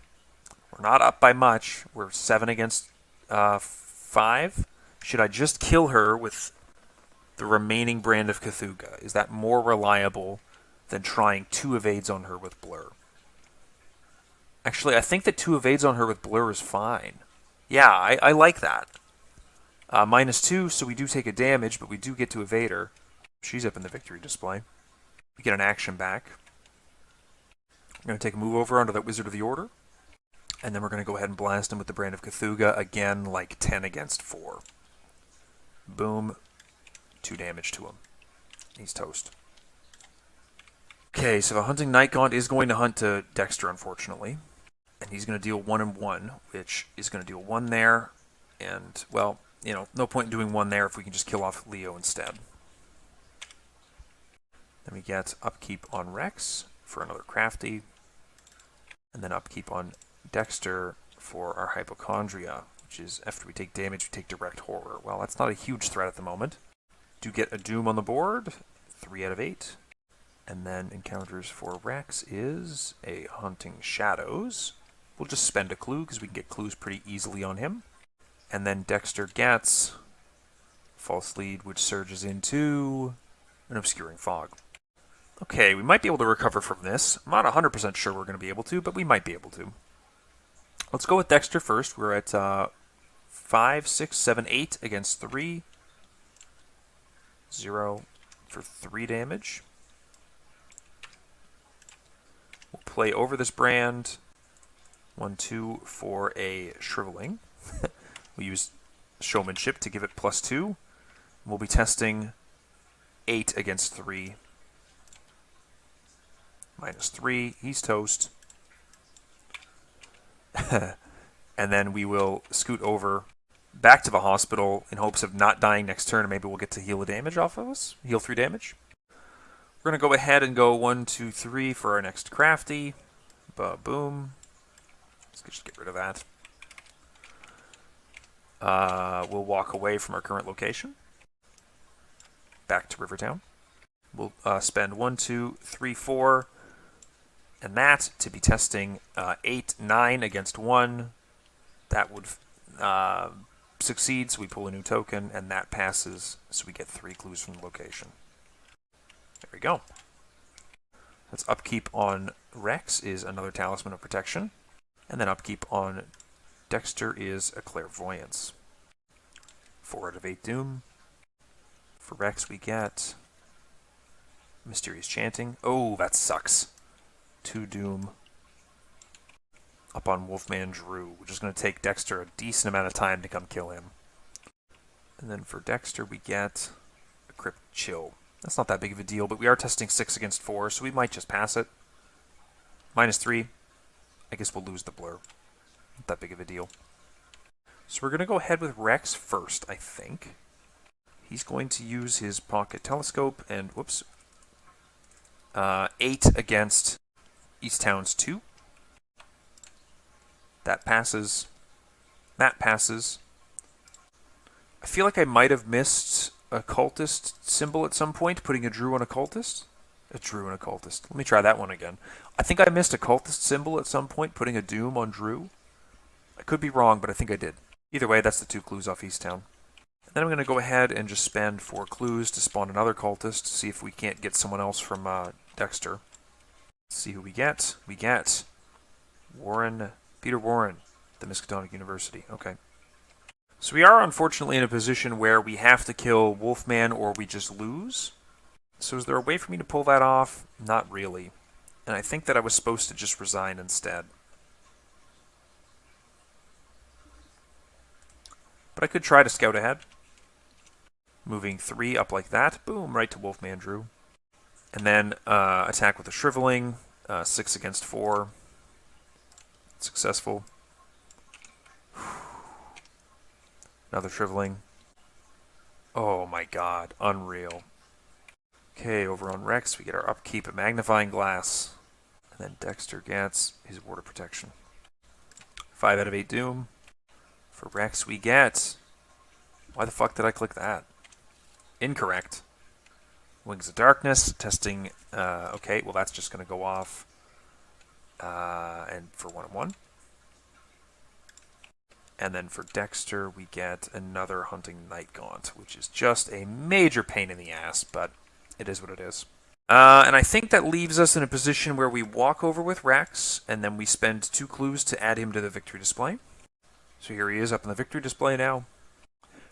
We're not up by much. We're 7 against 5. Should I just kill her with the remaining Brand of Cthulhu? Is that more reliable than trying 2 evades on her with blur? Actually, I think that 2 evades on her with blur is fine. Yeah, I like that. -2, so we do take a damage, but we do get to evade her. She's up in the victory display. We get an action back. We're going to take a move over onto that Wizard of the Order. And then we're going to go ahead and blast him with the Brand of Cthulhu. Again, like 10 against 4. Boom. 2 damage to him. He's toast. Okay, so the Hunting Night Gaunt is going to hunt to Dexter, unfortunately. And he's going to deal 1 and 1, which is going to deal 1 there. And, well, you know, no point in doing 1 there if we can just kill off Leo instead. Then we get upkeep on Rex for another crafty. And then upkeep on Dexter for our Hypochondria, which is after we take damage, we take direct horror. Well, that's not a huge threat at the moment. Do get a Doom on the board, 3 out of 8. And then encounters for Rex is a Hunting Shadows. We'll just spend a clue because we can get clues pretty easily on him. And then Dexter gets False Lead, which surges into an Obscuring Fog. Okay, we might be able to recover from this. I'm not 100% sure we're going to be able to, but we might be able to. Let's go with Dexter first. We're at 5, 6, 7, 8 against 3. 0 for 3 damage. We'll play over this brand. 1, 2 for a Shriveling. We'll use Showmanship to give it +2. We'll be testing 8 against 3. -3. He's toast. And then we will scoot over back to the hospital in hopes of not dying next turn, and maybe we'll get to heal a damage off of us. Heal 3 damage. We're going to go ahead and go 1, 2, 3 for our next crafty. Ba-boom. Let's just get rid of that. We'll walk away from our current location. Back to Rivertown. We'll spend 1, 2, 3, 4. And that to be testing 8, 9 against 1. That would succeed, so we pull a new token, and that passes, so we get 3 clues from the location. There we go. That's upkeep on Rex is another Talisman of Protection. And then upkeep on Dexter is a Clairvoyance. 4 out of 8 Doom. For Rex we get Mysterious Chanting. Oh, that sucks. 2 Doom. Up on Wolfman Drew, which is going to take Dexter a decent amount of time to come kill him. And then for Dexter we get a Crypt Chill. That's not that big of a deal, but we are testing 6 against 4, so we might just pass it. -3. I guess we'll lose the blur. Not that big of a deal. So we're going to go ahead with Rex first, I think. He's going to use his Pocket Telescope and, whoops, 8 against East Towns 2. That passes. That passes. I feel like I might have missed a cultist symbol at some point, putting a Drew on a cultist. A Drew and a cultist. Let me try that one again. I think I missed a cultist symbol at some point, putting a Doom on Drew. I could be wrong, but I think I did. Either way, that's the 2 clues off East Town. And then I'm going to go ahead and just spend 4 clues to spawn another cultist, to see if we can't get someone else from Dexter. Let's see who we get. We get Peter Warren, the Miskatonic University. Okay. So we are unfortunately in a position where we have to kill Wolfman or we just lose. So is there a way for me to pull that off? Not really. And I think that I was supposed to just resign instead. But I could try to scout ahead. Moving 3 up like that. Boom, right to Wolfman Drew. And then attack with a Shriveling. 6 against 4. Successful. Another Shriveling. Oh my god, unreal. Okay, over on Rex, we get our upkeep at Magnifying Glass. And then Dexter gets his Ward of Protection. 5 out of 8 Doom. For Rex, we get... Why the fuck did I click that? Incorrect. Wings of Darkness, testing... okay, well that's just going to go off. And for 1/1. And then for Dexter, we get another Hunting Night Gaunt, which is just a major pain in the ass, but it is what it is. And I think that leaves us in a position where we walk over with Rex, and then we spend 2 clues to add him to the victory display. So here he is up in the victory display now.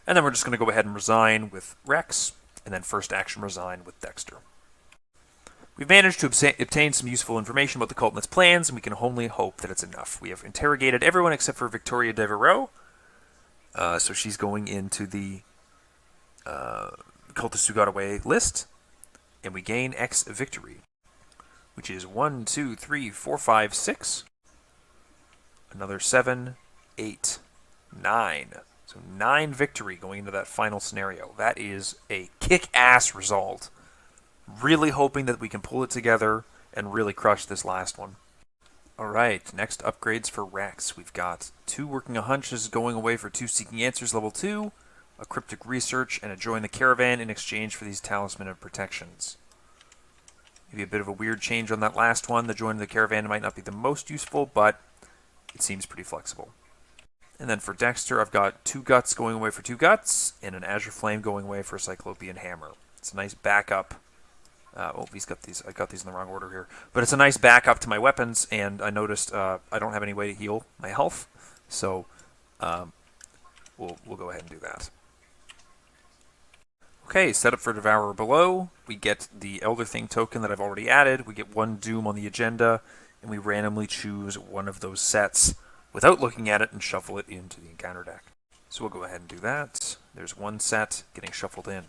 And then we're just going to go ahead and resign with Rex, and then first action resign with Dexter. We've managed to obtain some useful information about the cult and its plans, and we can only hope that it's enough. We have interrogated everyone except for Victoria Devourer, so she's going into the cultists who got away list, and we gain X victory, which is 1, 2, 3, 4, 5, 6, another 7, 8, 9. So 9 victory going into that final scenario. That is a kick-ass result. Really hoping that we can pull it together and really crush this last one. Alright, next upgrades for Rex. We've got 2 Working a Hunches going away for 2 Seeking Answers level 2, a Cryptic Research, and a Join the Caravan in exchange for these Talisman of Protections. Maybe a bit of a weird change on that last one. The Join the Caravan might not be the most useful, but it seems pretty flexible. And then for Dexter, I've got 2 Guts going away for 2 Guts, and an Azure Flame going away for a Cyclopean Hammer. It's a nice backup. He's got these. I got these in the wrong order here, but it's a nice backup to my weapons. And I noticed I don't have any way to heal my health, so we'll go ahead and do that. Okay, set up for Devourer below. We get the Elder Thing token that I've already added. We get 1 Doom on the agenda, and we randomly choose one of those sets without looking at it and shuffle it into the encounter deck. So we'll go ahead and do that. There's 1 set getting shuffled in.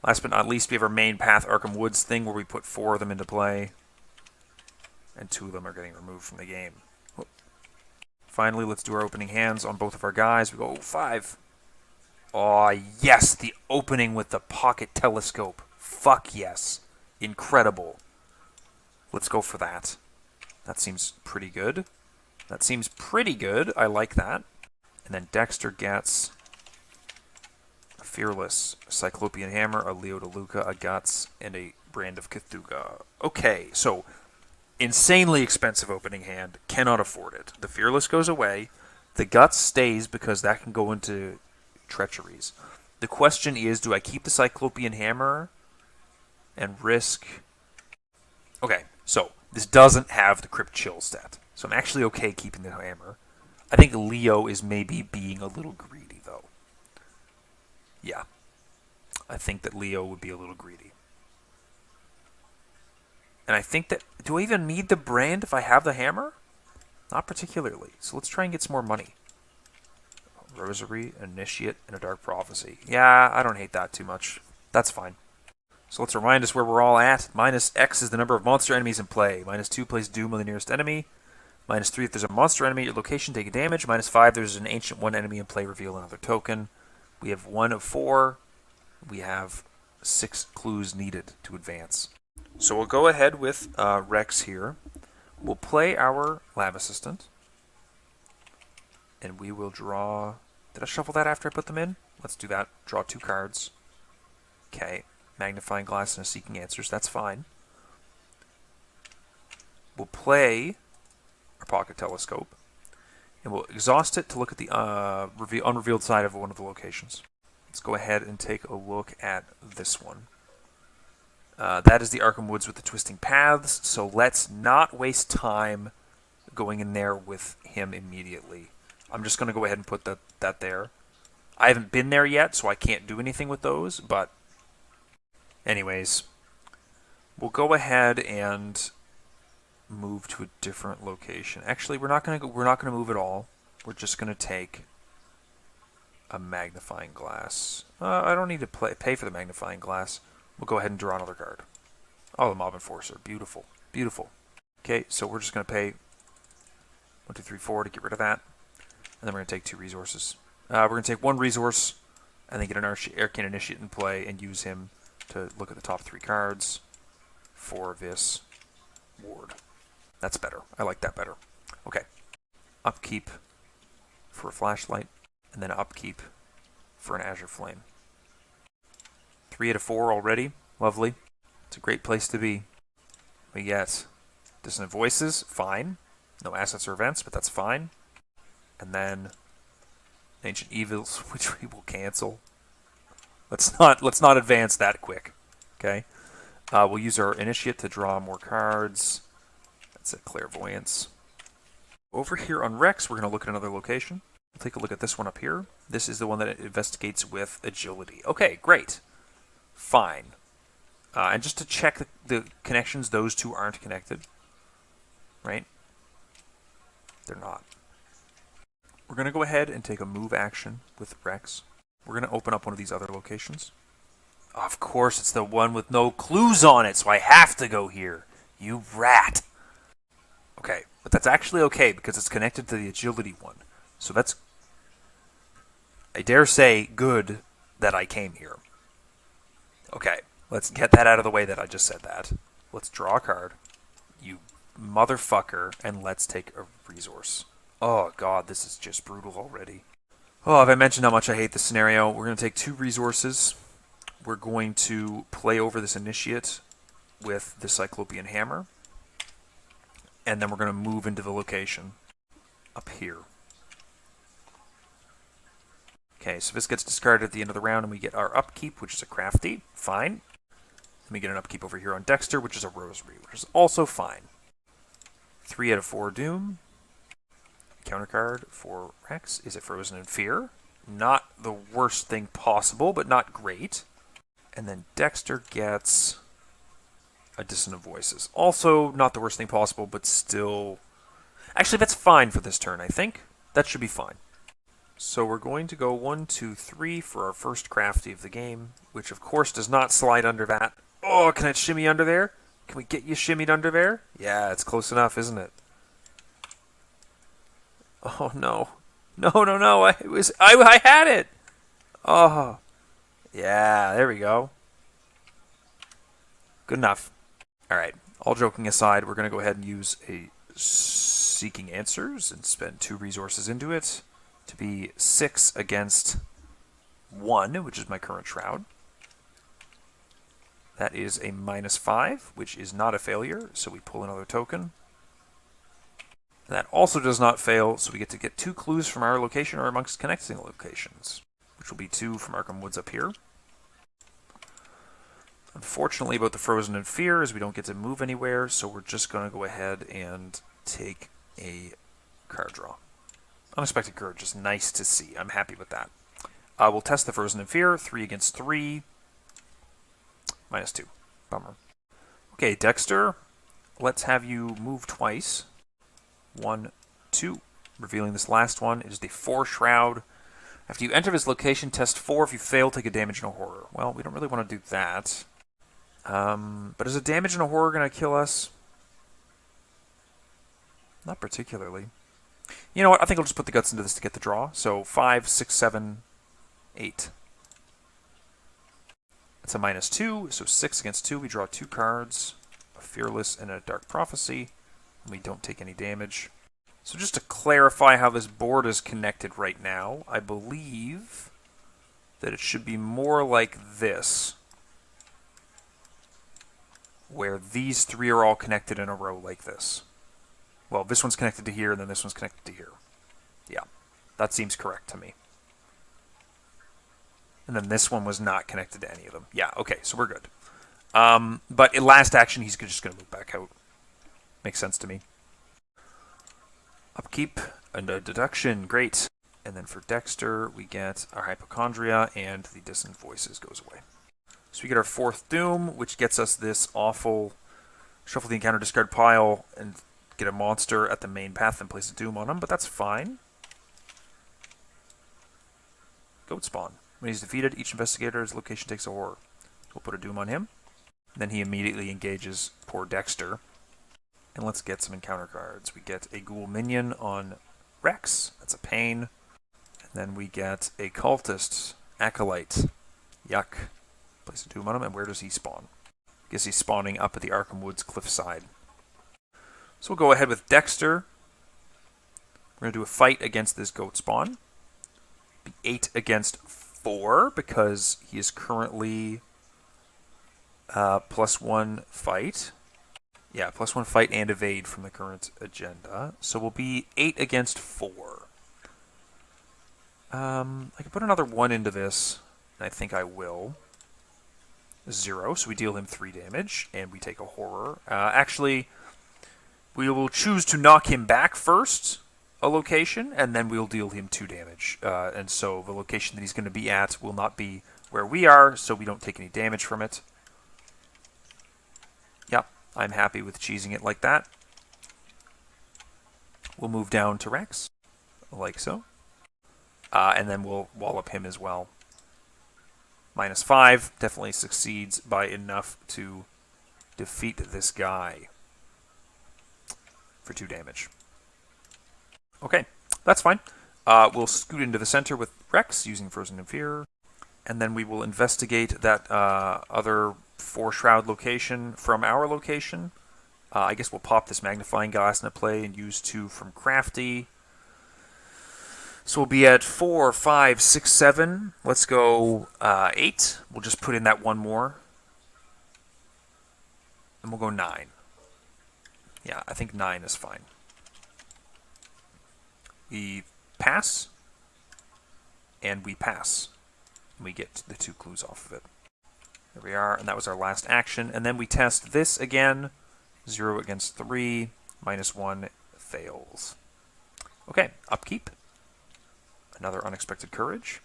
Last but not least, we have our main path Arkham Woods thing where we put 4 of them into play, and 2 of them are getting removed from the game. Whoop. Finally, let's do our opening hands on both of our guys. We go 5. Oh, yes, the opening with the pocket telescope. Fuck yes. Incredible. Let's go for that. That seems pretty good. That seems pretty good. I like that. And then Dexter gets... Fearless, a Cyclopean Hammer, a Leo DeLuca, a Guts, and a Brand of Cthulhu. Okay, so insanely expensive opening hand. Cannot afford it. The Fearless goes away. The Guts stays because that can go into treacheries. The question is, do I keep the Cyclopean Hammer and risk... Okay, so this doesn't have the Crypt Chill stat. So I'm actually okay keeping the Hammer. I think Leo is maybe being a little greedy, though. Yeah, I think that Leo would be a little greedy. And I think that... Do I even need the brand if I have the hammer? Not particularly. So let's try and get some more money. Rosary, Initiate, and a Dark Prophecy. Yeah, I don't hate that too much. That's fine. So let's remind us where we're all at. -X is the number of monster enemies in play. -2 plays Doom on the nearest enemy. -3 if there's a monster enemy at your location, take a damage. -5 there's an Ancient One enemy in play, reveal another token. We have 1 of 4. We have 6 clues needed to advance. So we'll go ahead with Rex here. We'll play our Lab Assistant. And we will draw... Did I shuffle that after I put them in? Let's do that. Draw 2 cards. Okay. Magnifying Glass and a Seeking Answers. That's fine. We'll play our Pocket Telescope. And we'll exhaust it to look at the unrevealed side of one of the locations. Let's go ahead and take a look at this one. That is the Arkham Woods with the twisting paths, so let's not waste time going in there with him immediately. I'm just going to go ahead and put that there. I haven't been there yet, so I can't do anything with those, but anyways, we'll go ahead and move to a different location. Actually, we're not going to move at all. We're just going to take a magnifying glass. I don't need to pay for the magnifying glass. We'll go ahead and draw another card. Oh, the Mob Enforcer. Beautiful. Beautiful. Okay, so we're just going to pay 1, 2, 3, 4 to get rid of that. And then we're going to take 2 resources. We're going to take 1 resource and then get an Arcane Initiate in play and use him to look at the top 3 cards for this ward. That's better. I like that better. Okay. Upkeep for a flashlight. and then upkeep for an Azure Flame. 3 out of 4 already. Lovely. It's a great place to be. We get Dissonant Voices, fine. No assets or events, but that's fine. And then Ancient Evils, which we will cancel. Let's not advance that quick. Okay. We'll use our Initiate to draw more cards. That's a Clairvoyance. Over here on Rex, we're going to look at another location. We'll take a look at this one up here. This is the one that it investigates with Agility. Okay, great. Fine. And just to check the connections, those two aren't connected. Right? They're not. We're going to go ahead and take a move action with Rex. We're going to open up one of these other locations. Of course, it's the one with no clues on it, so I have to go here. You rat. Okay, but that's actually okay because it's connected to the Agility one. So that's, I dare say, good that I came here. Okay, let's get that out of the way that I just said that. Let's draw a card. You motherfucker, and let's take a resource. Oh god, this is just brutal already. Oh, have I mentioned how much I hate this scenario? We're going to take 2 resources. We're going to play over this Initiate with the Cyclopean Hammer. And then we're going to move into the location up here. Okay, so this gets discarded at the end of the round, and we get our upkeep, which is a Crafty. Fine. And we get an upkeep over here on Dexter, which is a Rosary, which is also fine. 3 out of 4 Doom. Counter card for Rex. Is it Frozen in Fear? Not the worst thing possible, but not great. And then Dexter gets a Dissonant Voices. Also, not the worst thing possible, but still... Actually, that's fine for this turn, I think. That should be fine. So we're going to go 1, 2, 3 for our first Crafty of the game, which of course does not slide under that. Oh, can it shimmy under there? Can we get you shimmied under there? Yeah, it's close enough, isn't it? Oh no. No. I had it! Oh. Yeah, there we go. Good enough. Alright, all joking aside, we're going to go ahead and use a Seeking Answers and spend 2 resources into it to be 6 against 1, which is my current Shroud. That is a -5, which is not a failure, so we pull another token. That also does not fail, so we get to get 2 clues from our location or amongst connecting locations, which will be 2 from Arkham Woods up here. Unfortunately, about the Frozen in Fear is we don't get to move anywhere, so we're just going to go ahead and take a card draw. Unexpected card, just nice to see. I'm happy with that. We'll test the Frozen in Fear, 3 against 3, -2. Bummer. Okay, Dexter, let's have you move twice. 1, 2. Revealing this last one, it is the 4 Shroud. After you enter this location, test 4. If you fail, take a damage and a horror. Well, we don't really want to do that. But is a damage and a horror going to kill us? Not particularly. You know what? I think I'll just put the guts into this to get the draw. So 5, 6, 7, 8. It's a -2, so 6 against 2. We draw 2 cards, a Fearless and a Dark Prophecy. And we don't take any damage. So just to clarify how this board is connected right now, I believe that it should be more like this, where these 3 are all connected in a row like this. Well, this one's connected to here, and then this one's connected to here. Yeah, that seems correct to me. And then this one was not connected to any of them. Yeah, okay, so we're good. But in last action, he's just going to move back out. Makes sense to me. Upkeep and a deduction, great. And then for Dexter, we get our Hypochondria, and the Dissonant Voices goes away. So we get our 4th Doom, which gets us this awful shuffle the encounter discard pile and get a monster at the main path and place a Doom on him, but that's fine. Goat Spawn. When he's defeated, each investigator's location takes a horror. We'll put a Doom on him. Then he immediately engages poor Dexter. And let's get some encounter cards. We get a Ghoul Minion on Rex. That's a pain. And then we get a Cultist Acolyte. Yuck. Place a Doom on him. And where does he spawn? I guess he's spawning up at the Arkham Woods cliffside. So we'll go ahead with Dexter. We're going to do a fight against this Goat Spawn. Be 8 against 4 because he is currently +1 fight. Yeah, +1 fight and evade from the current agenda. So we'll be 8 against 4. I can put another 1 into this, and I think I will. 0, so we deal him 3 damage, and we take a horror. Actually, we will choose to knock him back first, a location, and then we'll deal him 2 damage. And so the location that he's going to be at will not be where we are, so we don't take any damage from it. Yep, I'm happy with cheesing it like that. We'll move down to Rex, like so. And then we'll wallop him as well. -5 definitely succeeds by enough to defeat this guy for 2 damage. Okay, that's fine. We'll scoot into the center with Rex using Frozen in Fear. And then we will investigate that other 4 Shroud location from our location. I guess we'll pop this magnifying glass into play and use 2 from Crafty. So we'll be at 4, 5, 6, 7. Let's go 8. We'll just put in that 1 more. And we'll go 9. Yeah, I think 9 is fine. We pass. And we pass. And we get the 2 clues off of it. There we are, and that was our last action. And then we test this again. 0 against 3. -1 fails. Okay, upkeep. Another Unexpected Courage.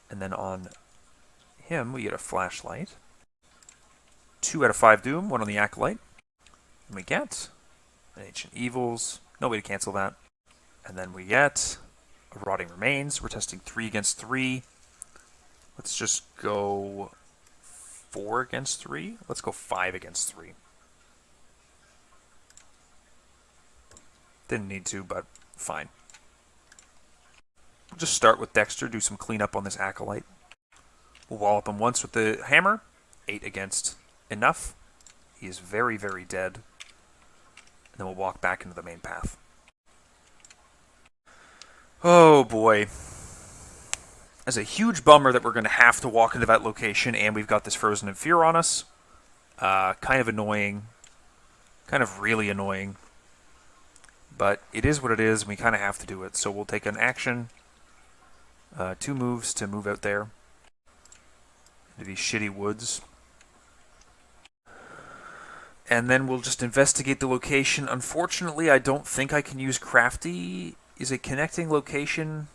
And then on him, we get a Flashlight. 2 out of 5 Doom, 1 on the Acolyte. And we get an Ancient Evils. No way to cancel that. And then we get a Rotting Remains. We're testing 3 against 3. Let's just go 4 against 3. Let's go 5 against 3. Didn't need to, but fine. We'll just start with Dexter, do some cleanup on this Acolyte. We'll wallop him once with the hammer. 8 against enough. He is very, very dead. And then we'll walk back into the main path. Oh boy. It's a huge bummer that we're going to have to walk into that location and we've got this Frozen in Fear on us. Kind of annoying. Kind of really annoying. But it is what it is, and we kind of have to do it. So we'll take an action. 2 moves to move out there. Into these shitty woods. And then we'll just investigate the location. Unfortunately, I don't think I can use Crafty. Is a connecting location...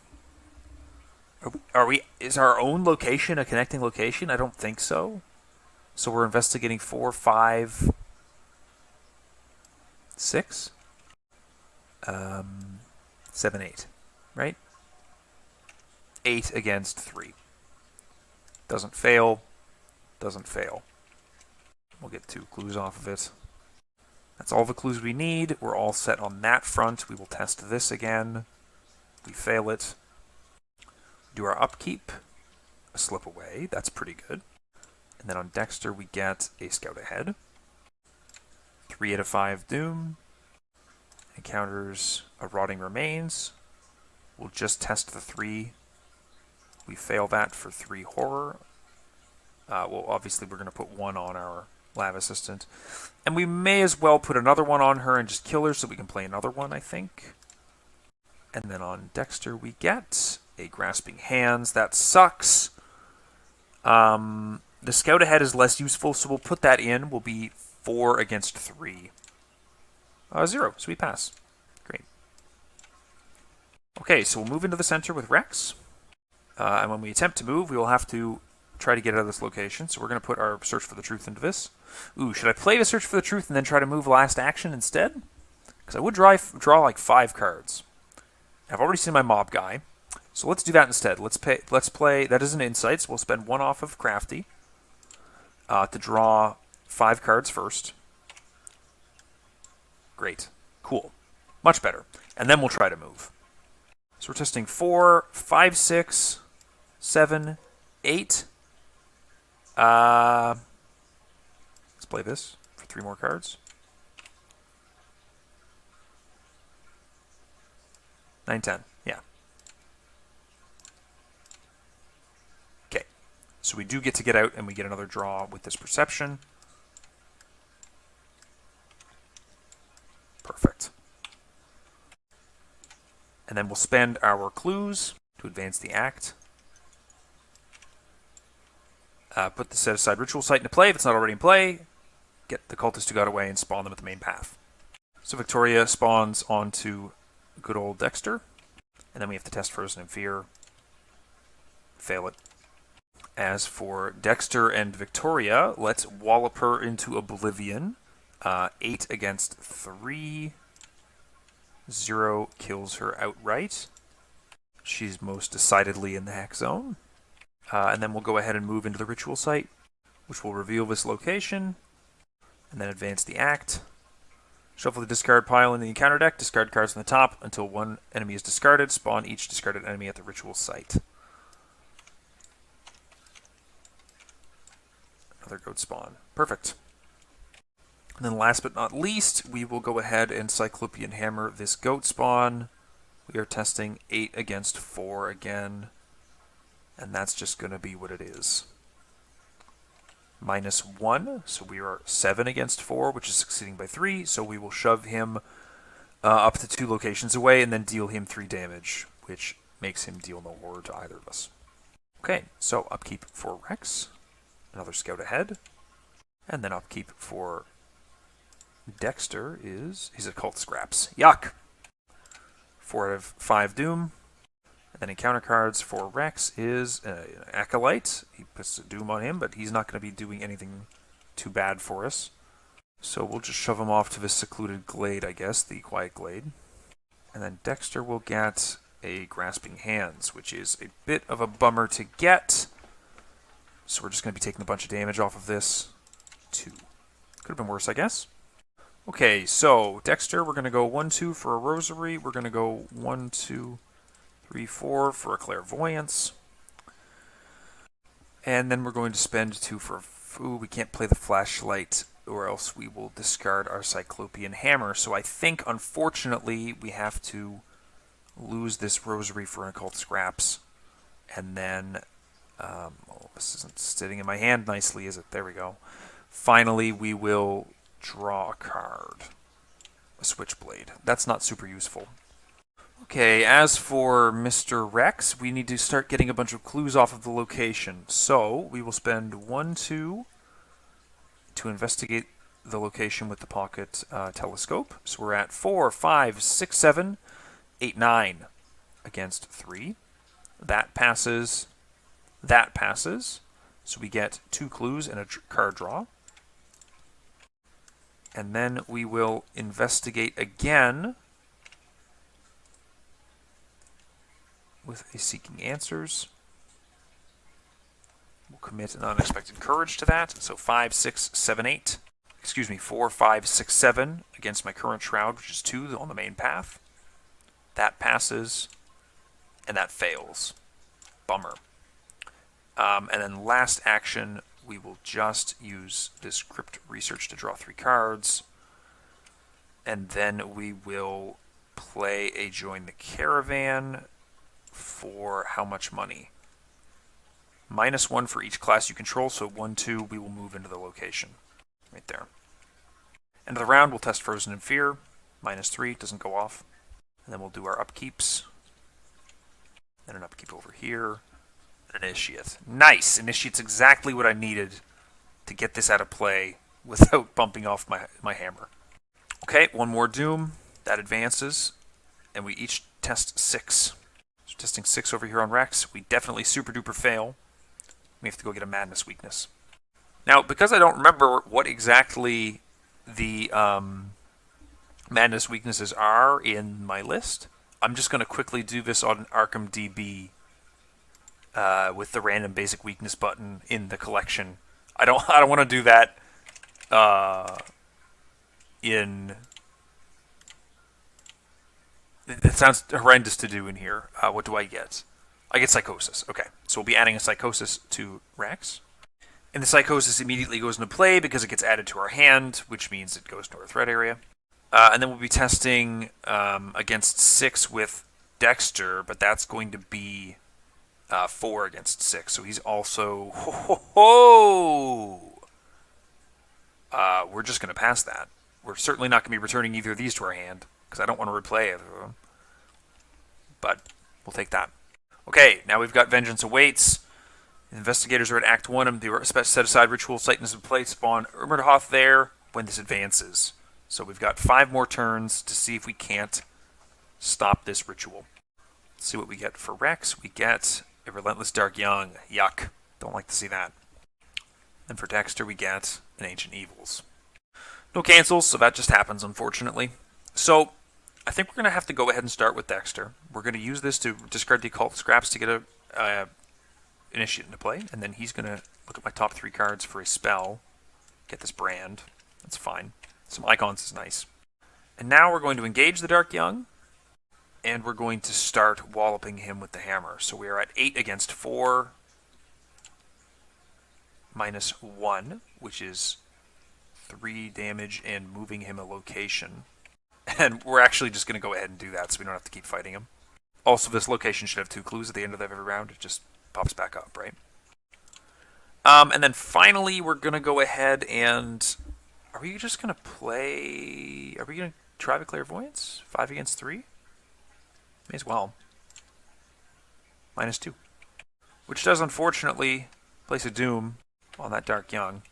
Is our own location a connecting location? I don't think so. So we're investigating 4, 5, 6, 7, 8, right? 8 against 3. Doesn't fail. Doesn't fail. We'll get 2 clues off of it. That's all the clues we need. We're all set on that front. We will test this again. We fail it. Do our upkeep. A slip away. That's pretty good. And then on Dexter, we get a Scout Ahead. 3 out of 5 Doom. Encounters a Rotting Remains. We'll just test the 3. We fail that for 3 Horror. Well, obviously, we're going to put 1 on our Lab Assistant. And we may as well put another 1 on her and just kill her so we can play another one, I think. And then on Dexter, we get a Grasping Hands. That sucks. The Scout Ahead is less useful, so we'll put that in. We'll be 4 against 3. 0, so we pass. Great. Okay, so we'll move into the center with Rex. And when we attempt to move, we will have to try to get out of this location. So we're going to put our Search for the Truth into this. Ooh, should I play the Search for the Truth and then try to move last action instead? Because I would draw like 5 cards. I've already seen my mob guy. So let's do that instead. Let's play, that is an Insights. We'll spend 1 off of Crafty to draw 5 cards first. Great. Cool. Much better. And then we'll try to move. So we're testing 4, 5, 6, 7, 8. Let's play this for 3 more cards. 9, 10. Yeah. So we do get to get out, and we get another draw with this perception. Perfect. And then we'll spend our clues to advance the act. Put the set-aside ritual site into play if it's not already in play. Get the cultist who got away and spawn them at the main path. So Victoria spawns onto good old Dexter. And then we have to test Frozen in Fear. Fail it. As for Dexter and Victoria, let's wallop her into Oblivion. 8 against 3. 0 kills her outright. She's most decidedly in the hex zone. And then we'll go ahead and move into the ritual site, which will reveal this location, and then advance the act. Shuffle the discard pile in the encounter deck, discard cards from the top until one enemy is discarded. Spawn each discarded enemy at the ritual site. Another goat spawn. Perfect. And then last but not least, we will go ahead and Cyclopean Hammer this goat spawn. We are testing 8 against 4 again. And that's just going to be what it is. -1, so we are 7 against 4, which is succeeding by 3. So we will shove him up to 2 locations away and then deal him 3 damage, which makes him deal no more to either of us. Okay, so upkeep for Rex. Another scout ahead. And then upkeep for Dexter is... he's at Cult Scraps. Yuck! 4 out of 5 Doom. And then encounter cards for Rex is an Acolyte. He puts a Doom on him, but he's not going to be doing anything too bad for us. So we'll just shove him off to this secluded glade, I guess, the Quiet Glade. And then Dexter will get a Grasping Hands, which is a bit of a bummer to get. So we're just going to be taking a bunch of damage off of this. 2. Could have been worse, I guess. Okay, so Dexter, we're going to go 1-2 for a Rosary. We're going to go 1-2... 3-4 for a Clairvoyance. And then we're going to spend 2 for... ooh, we can't play the Flashlight, or else we will discard our Cyclopean Hammer. So I think, unfortunately, we have to lose this Rosary for Occult Scraps. And then... oh, this isn't sitting in my hand nicely, is it? There we go. Finally, we will draw a card. A Switchblade. That's not super useful. Okay, as for Mr. Rex, we need to start getting a bunch of clues off of the location. So, we will spend 1-2 to investigate the location with the pocket telescope. So we're at 4, 5, 6, 7, 8, 9 against 3. That passes. That passes. So we get 2 clues and a card draw. And then we will investigate again with a Seeking Answers. We'll commit an Unexpected Courage to that. So 5, 6, 7, 8. Excuse me, 4, 5, 6, 7 against my current Shroud, which is 2 on the main path. That passes, and that fails. Bummer. And then last action, we will just use this Crypt Research to draw 3 cards. And then we will play a Join the Caravan for how much money? -1 for each class you control, so 1-2, we will move into the location. Right there. End of the round, we'll test Frozen in Fear. -3, doesn't go off. And then we'll do our upkeeps. Then an upkeep over here. An Initiate. Nice! Initiate's exactly what I needed to get this out of play without bumping off my hammer. Okay, 1 more Doom. That advances. And we each test 6. So testing 6 over here on Rex. We definitely super duper fail. We have to go get a Madness Weakness. Now, because I don't remember what exactly the Madness Weaknesses are in my list, I'm just going to quickly do this on Arkham DB with the random basic weakness button in the collection. I don't want to do that in... It sounds horrendous to do in here. What do I get? I get Psychosis. Okay, so we'll be adding a Psychosis to Rex. And the Psychosis immediately goes into play because it gets added to our hand, which means it goes to our threat area. And then we'll be testing against 6 with Dexter, but that's going to be 4 against 6. So he's also... Ho! We're just going to pass that. We're certainly not going to be returning either of these to our hand, because I don't want to replay either of them. But we'll take that. Okay, now we've got Vengeance Awaits. Investigators are at Act 1 of the set aside ritual site is in place. Spawn Urmerdhoth there when this advances. So we've got 5 more turns to see if we can't stop this ritual. Let's see what we get for Rex. We get a Relentless Dark Young. Yuck. Don't like to see that. And for Dexter, we get an Ancient Evils. No cancels, so that just happens, unfortunately. So I think we're going to have to go ahead and start with Dexter. We're going to use this to discard the occult scraps to get a initiate into play, and then he's going to look at my top 3 cards for a spell. Get this brand. That's fine. Some icons is nice. And now we're going to engage the Dark Young, and we're going to start walloping him with the hammer. So we are at 8 against 4, -1, which is 3 damage and moving him a location. And we're actually just going to go ahead and do that so we don't have to keep fighting him. Also, this location should have 2 clues at the end of every round. It just pops back up, right? And then finally, we're going to go ahead and... Are we just going to play... Are we going to try the Clairvoyance? 5 against 3? May as well. -2. Which does, unfortunately, place a doom on that Dark Young.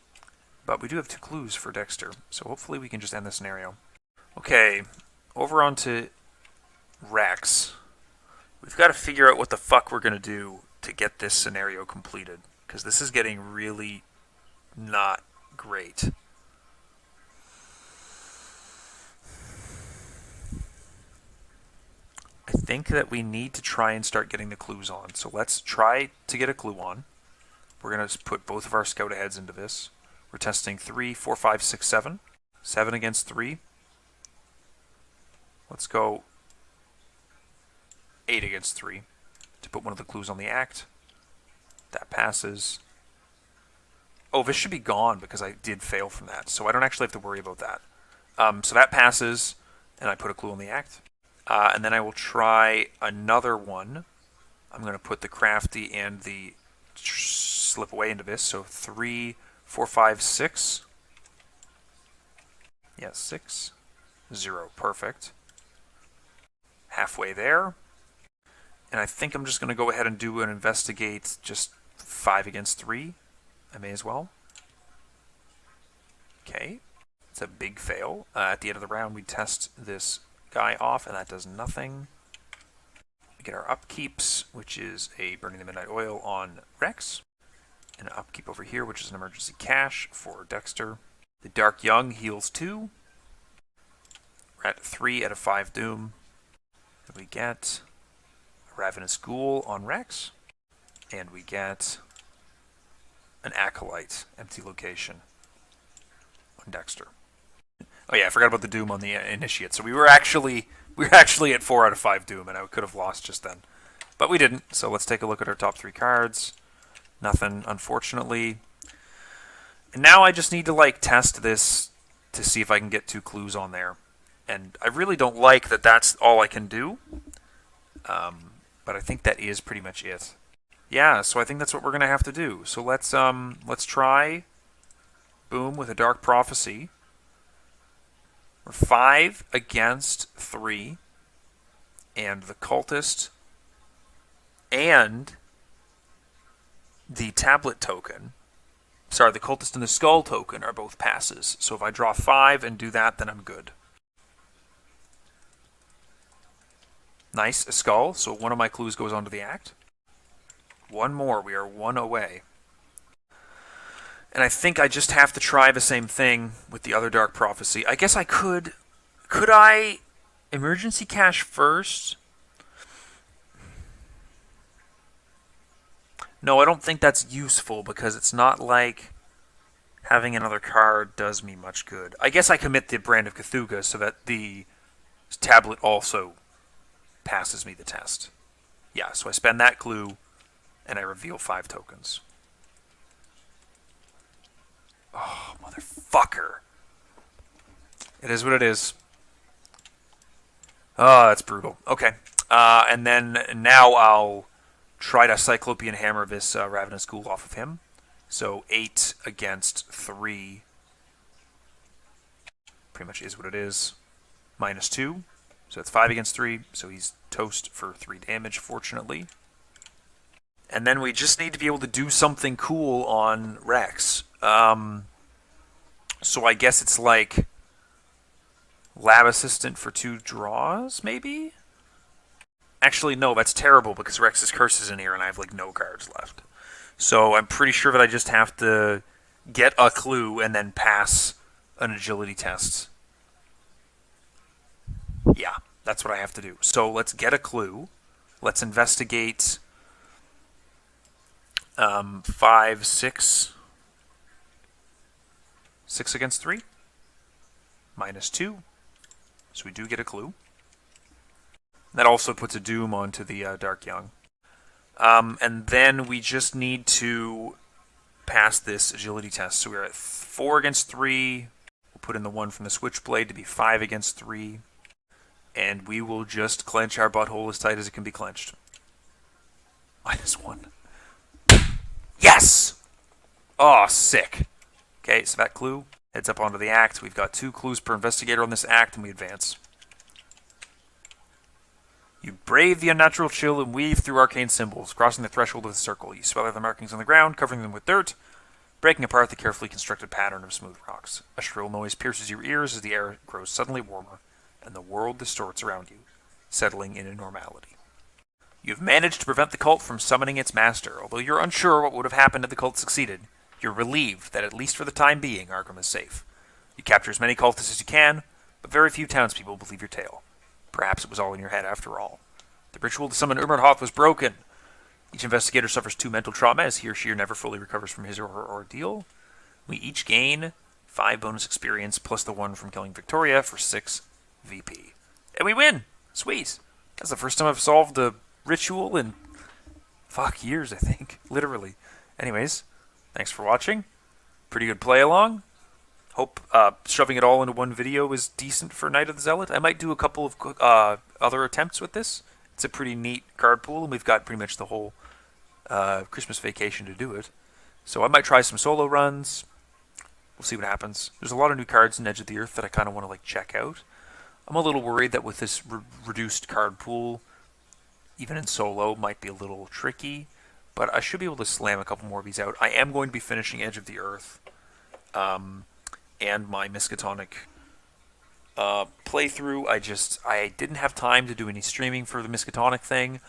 But we do have 2 clues for Dexter, so hopefully we can just end the scenario. Okay, over onto Rex. We've got to figure out what the fuck we're going to do to get this scenario completed, because this is getting really not great. I think that we need to try and start getting the clues on. So let's try to get a clue on. We're going to put both of our scout aheads into this. We're testing 3, 4, 5, 6, 7. 7 against 3. Let's go 8 against 3 to put one of the clues on the act. That passes. Oh, this should be gone because I did fail from that, so I don't actually have to worry about that. So that passes, and I put a clue on the act. And then I will try another one. I'm going to put the crafty and the slip away into this. So 3, 4, 5, 6. Yes, 6. 0. Perfect. Halfway there. And I think I'm just going to go ahead and do an investigate just 5 against 3. I may as well. Okay. It's a big fail. At the end of the round, we test this guy off, and that does nothing. We get our upkeeps, which is a Burning the Midnight Oil on Rex. And an upkeep over here, which is an emergency cash for Dexter. The Dark Young heals 2. We're at 3 out of 5 Doom. We get a Ravenous Ghoul on Rex. And we get an Acolyte, empty location, on Dexter. Oh yeah, I forgot about the Doom on the Initiate. So we were actually at 4 out of 5 Doom, and I could have lost just then. But we didn't, so let's take a look at our top 3 cards. Nothing, unfortunately. And now I just need to, like, test this to see if I can get 2 clues on there. And I really don't like that that's all I can do. But I think that is pretty much it. Yeah, so I think that's what we're going to have to do. So let's try Boom with a Dark Prophecy. We're 5 against 3. And the Cultist and the Tablet token, sorry, the Cultist and the Skull token are both passes. So if I draw 5 and do that, then I'm good. Nice, a Skull. So one of my clues goes onto the act. One more. We are 1 away. And I think I just have to try the same thing with the other Dark Prophecy. I guess I could... Could I emergency cash first? No, I don't think that's useful because it's not like having another card does me much good. I guess I commit the Brand of Cthulhu so that the tablet also passes me the test. Yeah, so I spend that clue and I reveal 5 tokens. Oh, motherfucker. It is what it is. Oh, that's brutal. Okay. And then now I'll try to Cyclopean Hammer this Ravenous Ghoul off of him. So 8 against 3 pretty much is what it is. -2. So it's 5 against 3. So he's toast for 3 damage, fortunately. And then we just need to be able to do something cool on Rex. So I guess it's like Lab Assistant for 2 draws, maybe? Actually, no, that's terrible because Rex's Curse is in here and I have like no cards left. So I'm pretty sure that I just have to get a clue and then pass an agility test. Yeah, that's what I have to do. So let's get a clue. Let's investigate 5, 6. 6 against 3. -2. So we do get a clue. That also puts a doom onto the Dark Young. And then we just need to pass this agility test. So we're at 4 against 3. We'll put in the 1 from the Switchblade to be 5 against 3. And we will just clench our butthole as tight as it can be clenched. -1. Yes! Oh, sick. Okay, so that clue heads up onto the act. We've got 2 clues per investigator on this act, and we advance. You brave the unnatural chill and weave through arcane symbols, crossing the threshold of the circle. You swell the markings on the ground, covering them with dirt, breaking apart the carefully constructed pattern of smooth rocks. A shrill noise pierces your ears as the air grows suddenly warmer, and the world distorts around you, settling into normality. You've managed to prevent the cult from summoning its master. Although you're unsure what would have happened if the cult succeeded, you're relieved that at least for the time being, Arkham is safe. You capture as many cultists as you can, but very few townspeople believe your tale. Perhaps it was all in your head after all. The ritual to summon Urmurhoth was broken. Each investigator suffers 2 mental trauma as he or she never fully recovers from his or her ordeal. We each gain 5 bonus experience plus the 1 from killing Victoria for 6 VP. And we win! Sweet! That's the first time I've solved a ritual in years, I think. Literally. Anyways, thanks for watching. Pretty good play along. Hope shoving it all into one video is decent for Night of the Zealot. I might do a couple of other attempts with this. It's a pretty neat card pool, and we've got pretty much the whole Christmas vacation to do it. So I might try some solo runs. We'll see what happens. There's a lot of new cards in Edge of the Earth that I kind of want to check out. I'm a little worried that with this reduced card pool, even in solo, might be a little tricky. But I should be able to slam a couple more of these out. I am going to be finishing Edge of the Earth and my Miskatonic playthrough. I didn't have time to do any streaming for the Miskatonic thing.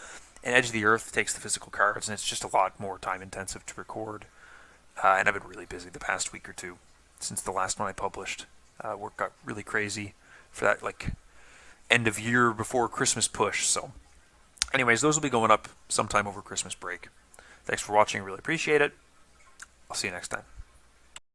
And Edge of the Earth takes the physical cards, and it's just a lot more time intensive to record. And I've been really busy the past week or 2 since the last one I published. Work got really crazy for that end of year before Christmas push. So anyways, those will be going up sometime over Christmas break. Thanks for watching. Really appreciate it. I'll see you next time.